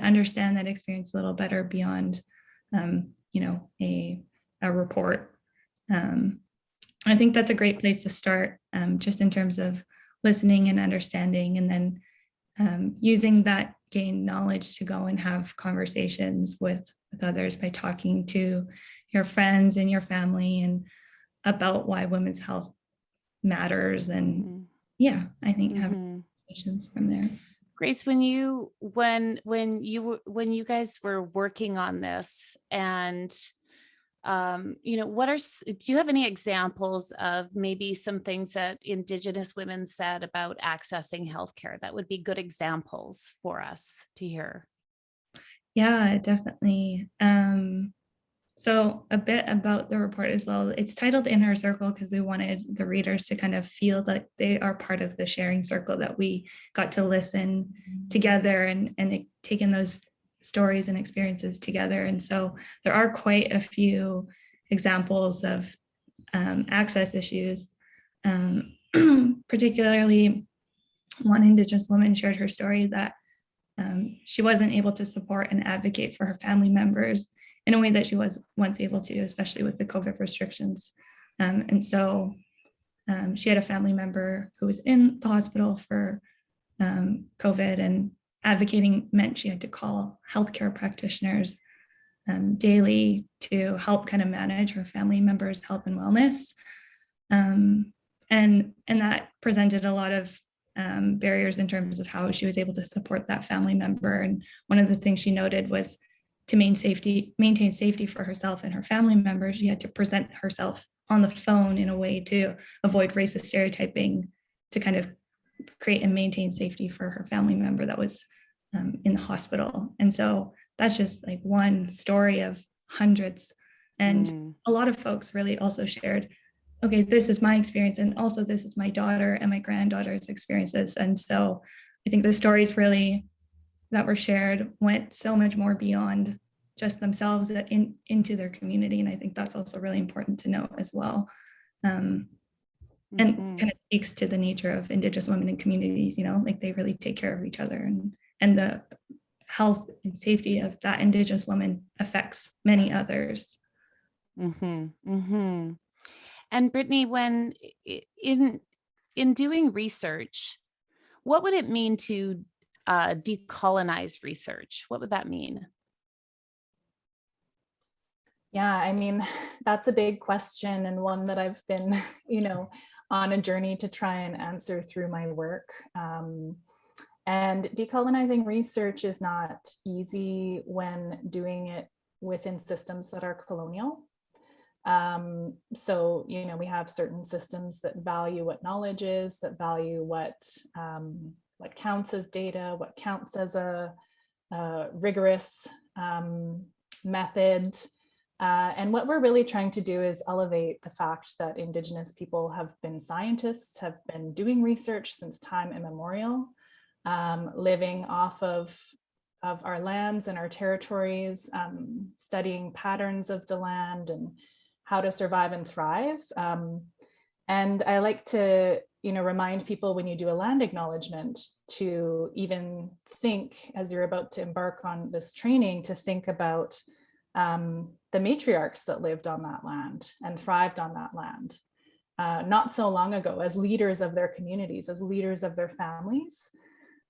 understand that experience a little better beyond, a report. I think that's a great place to start, just in terms of listening and understanding, and then using that gained knowledge to go and have conversations with others by talking to your friends and your family and about why women's health matters. And yeah, I think having conversations from there. Grace, when you guys were working on this, and you know, do you have any examples of maybe some things that Indigenous women said about accessing healthcare that would be good examples for us to hear? Yeah, definitely. So a bit about the report as well. It's titled In Her Circle because we wanted the readers to kind of feel that they are part of the sharing circle, that we got to listen together and take in those stories and experiences together. And so there are quite a few examples of access issues. Particularly, one Indigenous woman shared her story that she wasn't able to support and advocate for her family members in a way that she was once able to, especially with the COVID restrictions. And so she had a family member who was in the hospital for COVID, and advocating meant she had to call healthcare practitioners daily to help kind of manage her family members' health and wellness. And that presented a lot of barriers in terms of how she was able to support that family member. And one of the things she noted was to maintain safety for herself and her family members, she had to present herself on the phone in a way to avoid racist stereotyping, to kind of create and maintain safety for her family member that was in the hospital. And so that's just like one story of hundreds. And a lot of folks really also shared, okay, this is my experience, and also this is my daughter and my granddaughter's experiences. And so I think the stories really that were shared went so much more beyond just themselves, that into their community. And I think that's also really important to note as well. And kind of speaks to the nature of Indigenous women in communities, you know, like they really take care of each other, and the health and safety of that Indigenous woman affects many others. And Brittany, when in doing research, what would it mean to decolonize research? What would that mean? Yeah, I mean, that's a big question, and one that I've been, you know, on a journey to try and answer through my work. And decolonizing research is not easy when doing it within systems that are colonial. So, you know, we have certain systems that value what knowledge is, that value what counts as data, what counts as a rigorous method. And what we're really trying to do is elevate the fact that Indigenous people have been scientists, have been doing research since time immemorial, living off of our lands and our territories, studying patterns of the land and how to survive and thrive. And I like to, you know, remind people when you do a land acknowledgement to even think, as you're about to embark on this training, to think about the matriarchs that lived on that land and thrived on that land not so long ago as leaders of their communities, as leaders of their families.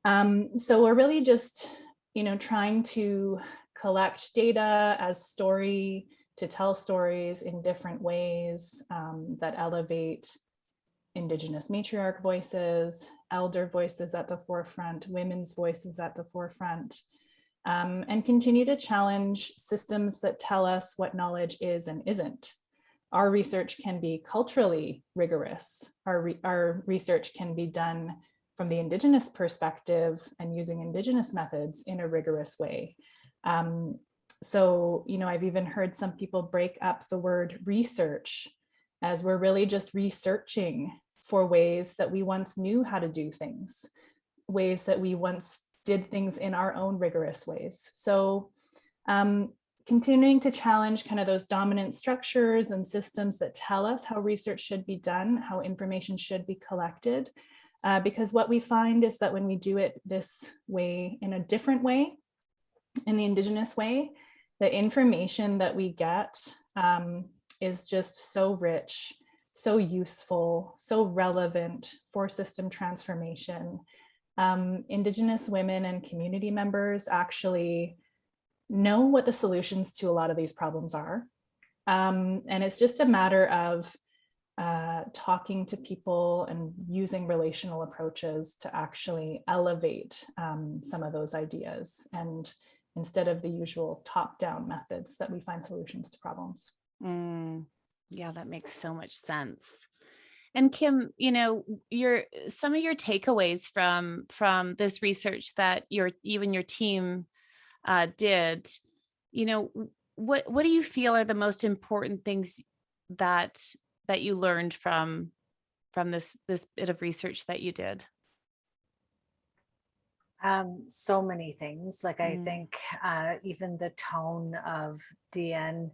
So we're really just, you know, trying to collect data as story, to tell stories in different ways that elevate Indigenous matriarch voices, elder voices at the forefront, women's voices at the forefront. And continue to challenge systems that tell us what knowledge is and isn't. Our research can be culturally rigorous. Our research can be done from the Indigenous perspective and using Indigenous methods in a rigorous way. So, you know, I've even heard some people break up the word research, as we're really just researching for ways that we once knew how to do things, ways that we once did things in our own rigorous ways. So continuing to challenge kind of those dominant structures and systems that tell us how research should be done, how information should be collected, because what we find is that when we do it this way, in a different way, in the Indigenous way, the information that we get is just so rich, so useful, so relevant for system transformation. Indigenous women and community members actually know what the solutions to a lot of these problems are. And it's just a matter of talking to people and using relational approaches to actually elevate some of those ideas, and instead of the usual top-down methods that we find solutions to problems. Yeah, that makes so much sense. And Kim, you know, some of your takeaways from this research that you and your team did, you know, what do you feel are the most important things that you learned from this bit of research that you did? So many things. Like I think even the tone of DN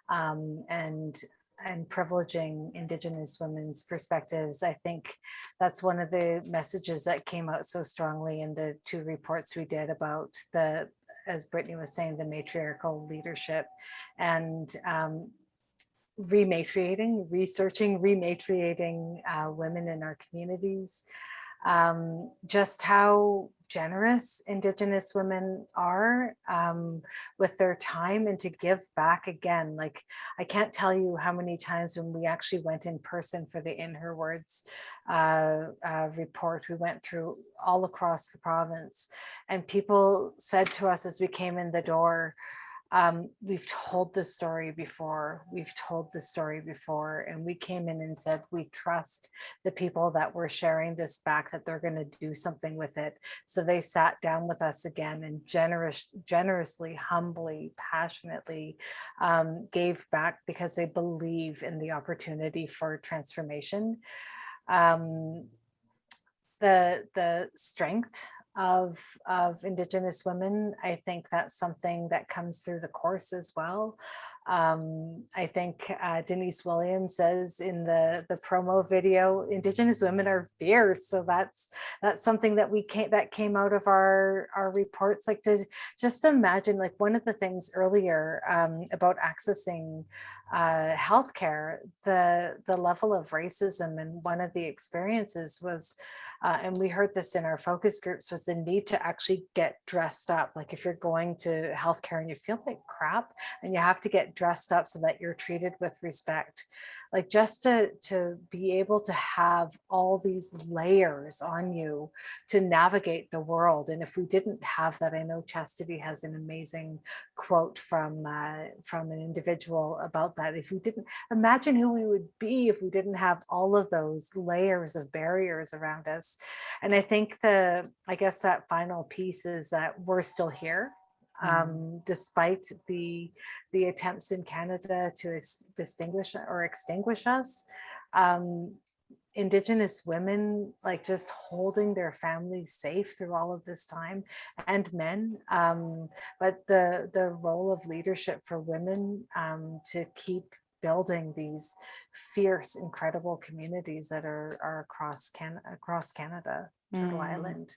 and privileging Indigenous women's perspectives. I think that's one of the messages that came out so strongly in the 2 reports we did about the, as Brittany was saying, the matriarchal leadership and researching rematriating women in our communities. Just how generous Indigenous women are with their time and to give back again. Like, I can't tell you how many times when we actually went in person for the In Her Words report, we went through all across the province, and people said to us as we came in the door, we've told this story before, and we came in and said, we trust the people that we're sharing this back, that they're going to do something with it. So they sat down with us again and generously, humbly, passionately gave back because they believe in the opportunity for transformation. The strength of Indigenous women, I think that's something that comes through the course as well. I think Denise Williams says in the promo video, Indigenous women are fierce. So that's something that came out of our reports. Like, to just imagine, like, one of the things earlier about accessing healthcare, the level of racism, and one of the experiences was, and we heard this in our focus groups, was the need to actually get dressed up. Like, if you're going to healthcare and you feel like crap and you have to get dressed up so that you're treated with respect, like, just to be able to have all these layers on you to navigate the world. And if we didn't have that, I know Chastity has an amazing quote from an individual about that. If we didn't, imagine who we would be if we didn't have all of those layers of barriers around us. And I think I guess that final piece is that we're still here. Despite the attempts in Canada to distinguish or extinguish us, Indigenous women, like, just holding their families safe through all of this time, and men, but the role of leadership for women to keep building these fierce, incredible communities that are across Canada, Turtle Island.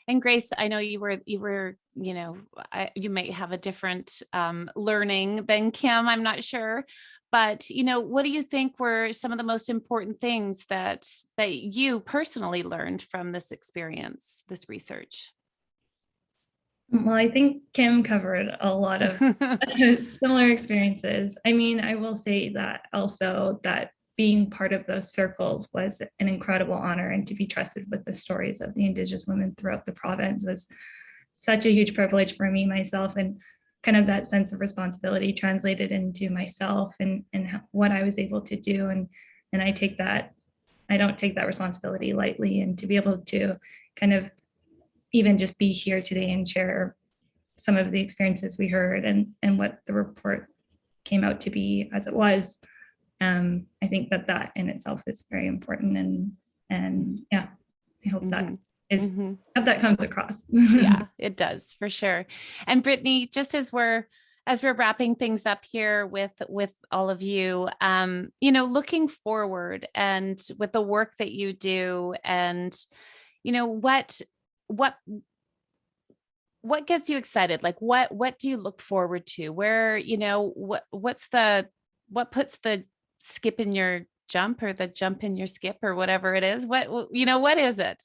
And Grace, I know you were, you know, you might have a different learning than Kim, I'm not sure, but, you know, what do you think were some of the most important things that you personally learned from this experience, this research? Well, I think Kim covered a lot of similar experiences. I mean, I will say that also that being part of those circles was an incredible honor, and to be trusted with the stories of the Indigenous women throughout the province was such a huge privilege for me myself, and kind of that sense of responsibility translated into myself and what I was able to do. And I don't take that responsibility lightly, and to be able to kind of even just be here today and share some of the experiences we heard and what the report came out to be as it was. I think that in itself is very important, and yeah, I hope that hope that comes across. Yeah, it does, for sure. And Brittany, just as we're wrapping things up here with all of you, you know, looking forward and with the work that you do, and, you know, what gets you excited? Like, what do you look forward to? Where, you know, what puts the skip in your jump, or the jump in your skip, or whatever it is? What, you know, what is it?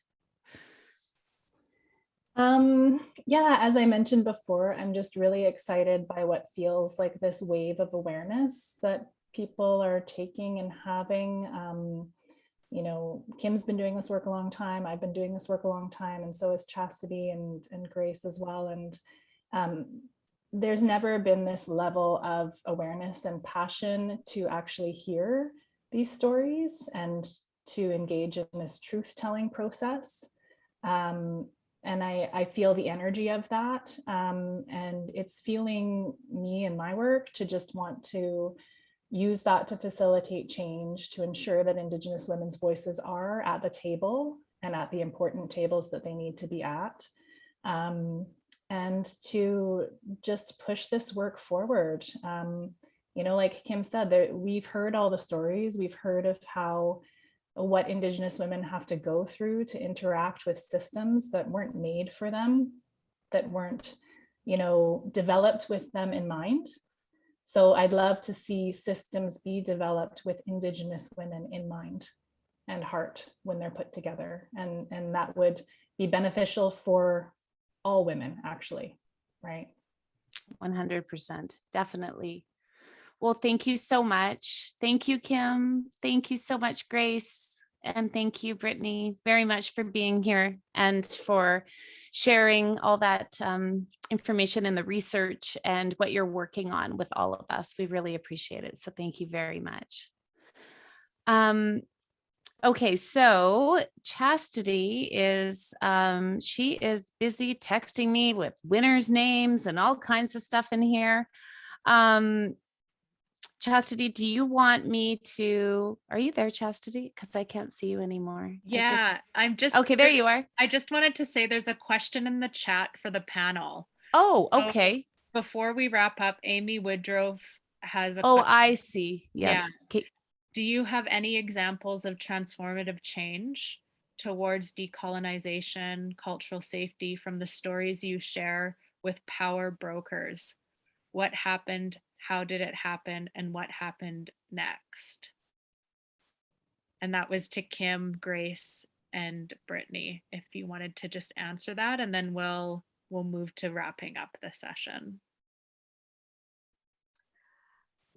Yeah, as I mentioned before, I'm just really excited by what feels like this wave of awareness that people are taking and having. You know, Kim's been doing this work a long time. I've been doing this work a long time, and so is Chastity and Grace as well. And there's never been this level of awareness and passion to actually hear these stories and to engage in this truth-telling process. And I feel the energy of that. And it's fueling me in my work to just want to use that to facilitate change, to ensure that Indigenous women's voices are at the table and at the important tables that they need to be at. And to just push this work forward. You know, like Kim said, we've heard all the stories, we've heard of what Indigenous women have to go through to interact with systems that weren't made for them, that weren't, you know, developed with them in mind. So I'd love to see systems be developed with Indigenous women in mind and heart when they're put together. And that would be beneficial for all women, actually, right? 100%, definitely. Well, thank you so much. Thank you, Kim. Thank you so much, Grace. And thank you, Brittany, very much for being here and for sharing all that information in the research and what you're working on with all of us. We really appreciate it. So thank you very much. Okay, so Chastity is, she is busy texting me with winners' names and all kinds of stuff in here. Chastity, do you want me to, are you there, Chastity? Because I can't see you anymore. Yeah, I'm just okay, there you are. I just wanted to say there's a question in the chat for the panel. Oh, So okay. before we wrap up, Amy Woodrove has a Oh, question. I see. Yes. Yeah. Okay. Do you have any examples of transformative change towards decolonization, cultural safety from the stories you share with power brokers? What happened? How did it happen? And what happened next? And that was to Kim, Grace, and Brittany, if you wanted to just answer that, and then we'll move to wrapping up the session.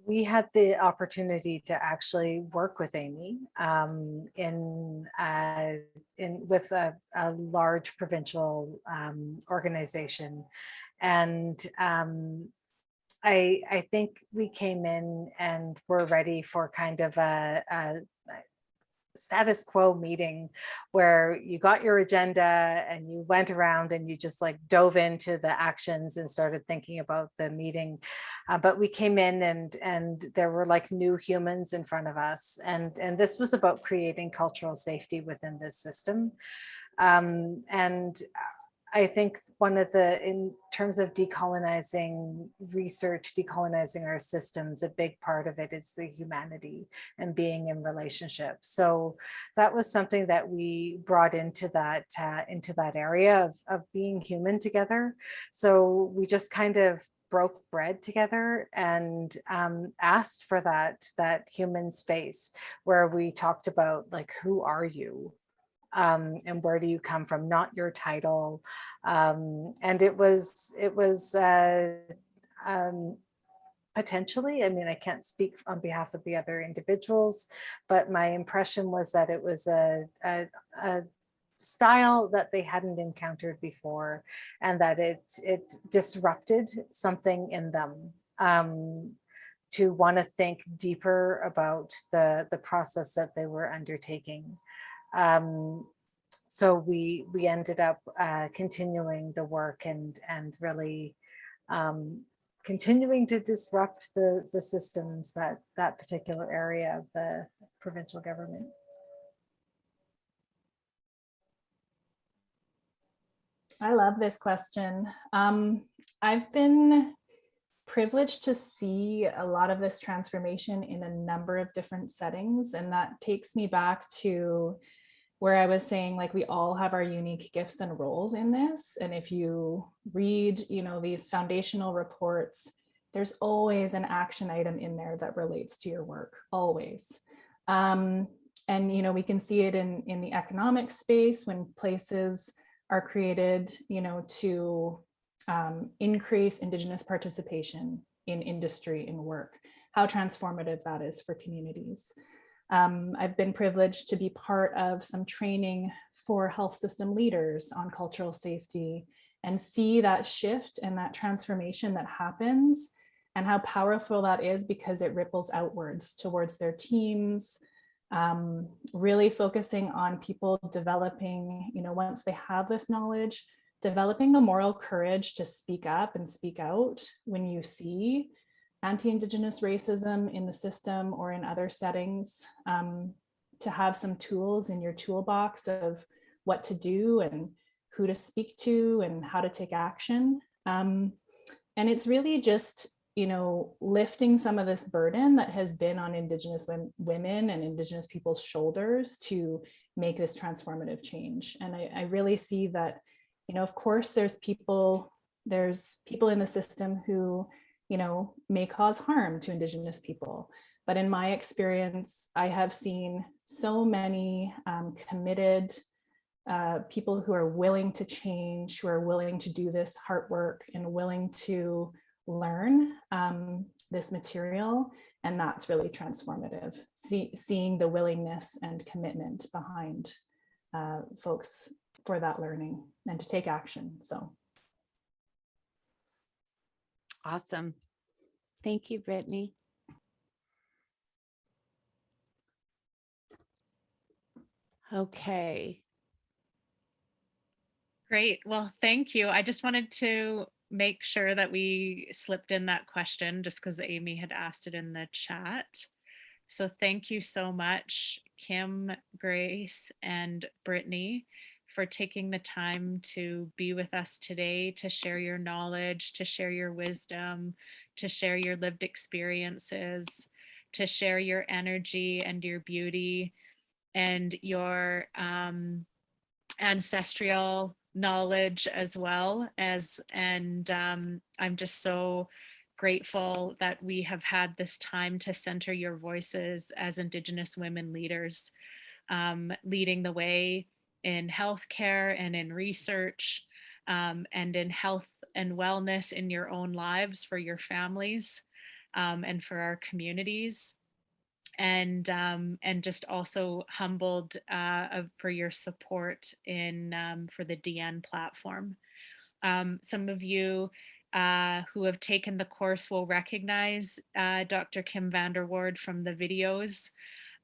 We had the opportunity to actually work with Amy with a large provincial organization, and I think we came in and were ready for kind of a status quo meeting where you got your agenda and you went around and you just like dove into the actions and started thinking about the meeting. But we came in and there were like new humans in front of us. And this was about creating cultural safety within this system. And I think in terms of decolonizing research, decolonizing our systems, a big part of it is the humanity and being in relationship. So that was something that we brought into that area of being human together. So we just kind of broke bread together and asked for that human space where we talked about like, who are you? And where do you come from, not your title. And it was potentially, I mean, I can't speak on behalf of the other individuals, but my impression was that it was a style that they hadn't encountered before, and that it disrupted something in them. To want to think deeper about the process that they were undertaking. So we ended up continuing the work and really continuing to disrupt the systems that particular area of the provincial government. I love this question. I've been privileged to see a lot of this transformation in a number of different settings, and that takes me back to where I was saying, like, we all have our unique gifts and roles in this. And if you read, these foundational reports, there's always an action item in there that relates to your work, always. And, we can see it in the economic space when places are created, to increase Indigenous participation in industry, in work. how transformative that is for communities. I've been privileged to be part of some training for health system leaders on cultural safety and see that shift and that transformation that happens and how powerful that is because it ripples outwards towards their teams, really focusing on people developing, once they have this knowledge, developing the moral courage to speak up and speak out when you see anti-Indigenous racism in the system or in other settings, to have some tools in your toolbox of what to do and who to speak to and how to take action. And it's really just, lifting some of this burden that has been on Indigenous women and Indigenous people's shoulders to make this transformative change. And I really see that, of course, there's people in the system who, may cause harm to Indigenous people. But in my experience, I have seen so many committed people who are willing to change, who are willing to do this hard work and willing to learn this material. And that's really transformative, seeing the willingness and commitment behind folks for that learning and to take action. So. Awesome. Thank you, Brittany. Okay. Great. Well, thank you. I just wanted to make sure that we slipped in that question just because Amy had asked it in the chat. So thank you so much, Kim, Grace, and Brittany, for taking the time to be with us today, to share your knowledge, to share your wisdom, to share your lived experiences, to share your energy and your beauty and your ancestral knowledge as well as, and I'm just so grateful that we have had this time to center your voices as Indigenous women leaders, leading the way in healthcare and in research, and in health and wellness in your own lives for your families, and for our communities. And just also humbled for your support in for the DN platform. Some of you who have taken the course will recognize Dr. Kim Vanderwoord from the videos.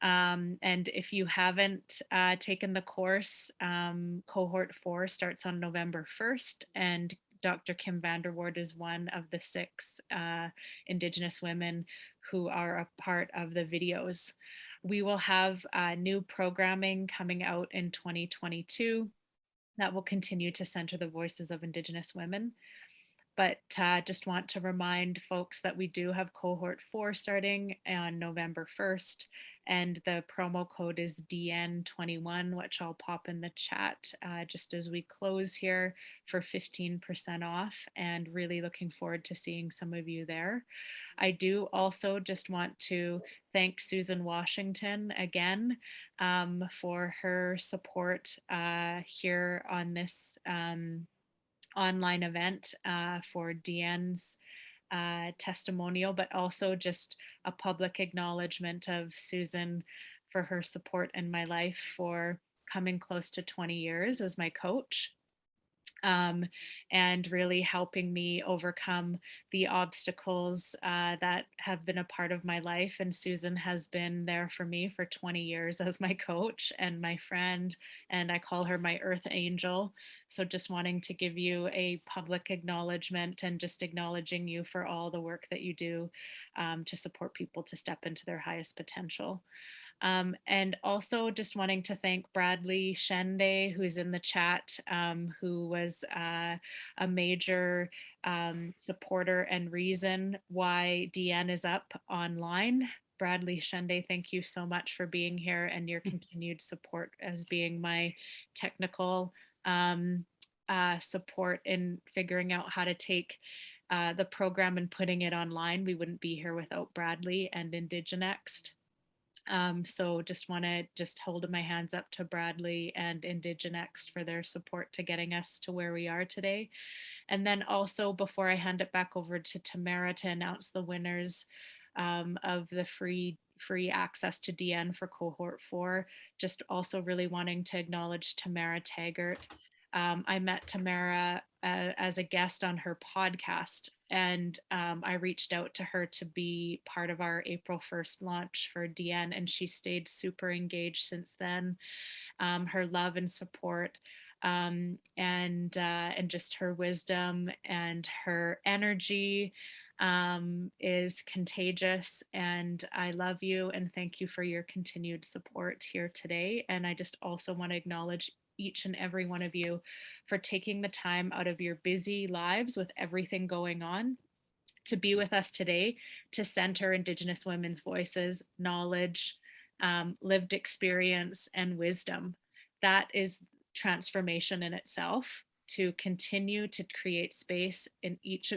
And if you haven't taken the course, Cohort 4 starts on November 1st, and Dr. Kim Vanderwoord is one of the 6 Indigenous women who are a part of the videos. We will have new programming coming out in 2022 that will continue to center the voices of Indigenous women. But just want to remind folks that we do have Cohort 4 starting on November 1st, and the promo code is DN21, which I'll pop in the chat just as we close here, for 15% off, and really looking forward to seeing some of you there. I do also just want to thank Susan Washington again for her support here on this online event for Deanne's testimonial, but also just a public acknowledgement of Susan for her support in my life for coming close to 20 years as my coach. And really helping me overcome the obstacles that have been a part of my life. And Susan has been there for me for 20 years as my coach and my friend, and I call her my earth angel. So just wanting to give you a public acknowledgement and just acknowledging you for all the work that you do to support people to step into their highest potential. And also just wanting to thank Bradley Shende, who's in the chat, who was a major supporter and reason why DN is up online. Bradley Shende, thank you so much for being here and your continued support as being my technical support in figuring out how to take the program and putting it online. We wouldn't be here without Bradley and Indigenext. So just want to hold my hands up to Bradley and Indigenext for their support to getting us to where we are today. And then also, before I hand it back over to Tamara to announce the winners of the free access to DN for cohort 4. Just also really wanting to acknowledge Tamara Taggart. I met Tamara as a guest on her podcast, and I reached out to her to be part of our April 1st launch for DN, and she stayed super engaged since then. Her love and support, and just her wisdom and her energy is contagious. And I love you and thank you for your continued support here today. And I just also want to acknowledge each and every one of you for taking the time out of your busy lives with everything going on to be with us today, to center Indigenous women's voices, knowledge, lived experience, and wisdom. That is transformation in itself, to continue to create space in each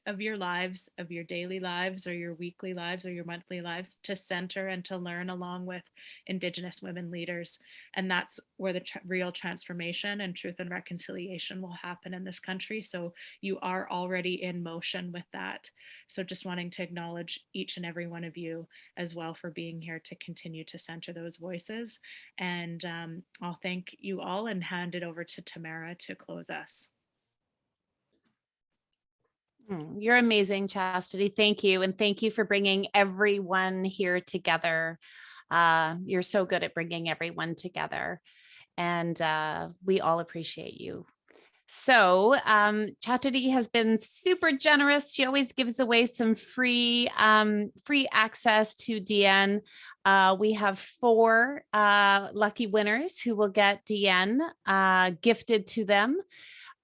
of your lives, of your daily lives or your weekly lives or your monthly lives, to center and to learn along with Indigenous women leaders. And that's where the real transformation and truth and reconciliation will happen in this country. So you are already in motion with that. So just wanting to acknowledge each and every one of you as well for being here to continue to center those voices. And I'll thank you all and hand it over to Tamara to close us. You're amazing, Chastity. Thank you. And thank you for bringing everyone here together. You're so good at bringing everyone together. And we all appreciate you. So Chastity has been super generous. She always gives away some free access to DN. We have 4 lucky winners who will get DN gifted to them.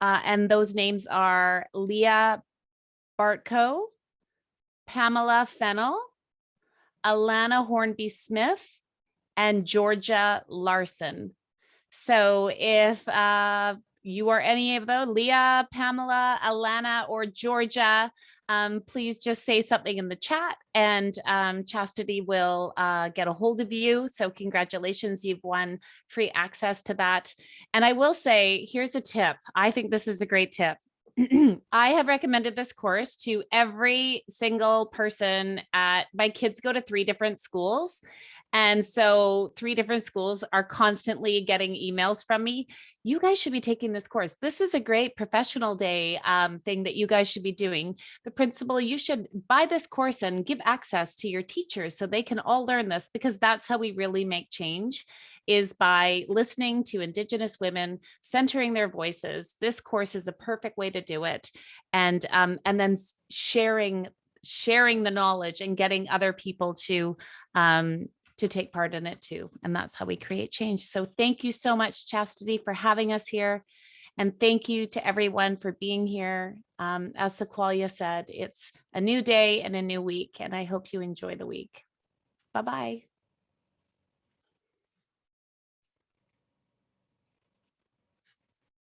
And those names are Leah Bartko, Pamela Fennell, Alana Hornby Smith, and Georgia Larson. So if you are any of those, Leah, Pamela, Alana, or Georgia, please just say something in the chat and Chastity will get a hold of you. So congratulations, you've won free access to that. And I will say, here's a tip. I think this is a great tip. I have recommended this course to every single person my kids go to 3 different schools. And so 3 different schools are constantly getting emails from me. You guys should be taking this course. This is a great professional day thing that you guys should be doing. The principal, you should buy this course and give access to your teachers so they can all learn this, because that's how we really make change, is by listening to Indigenous women, centering their voices. This course is a perfect way to do it. And then sharing the knowledge and getting other people to take part in it too. And that's how we create change. So thank you so much, Chastity, for having us here. And thank you to everyone for being here. As Sequoia said, it's a new day and a new week, and I hope you enjoy the week. Bye-bye.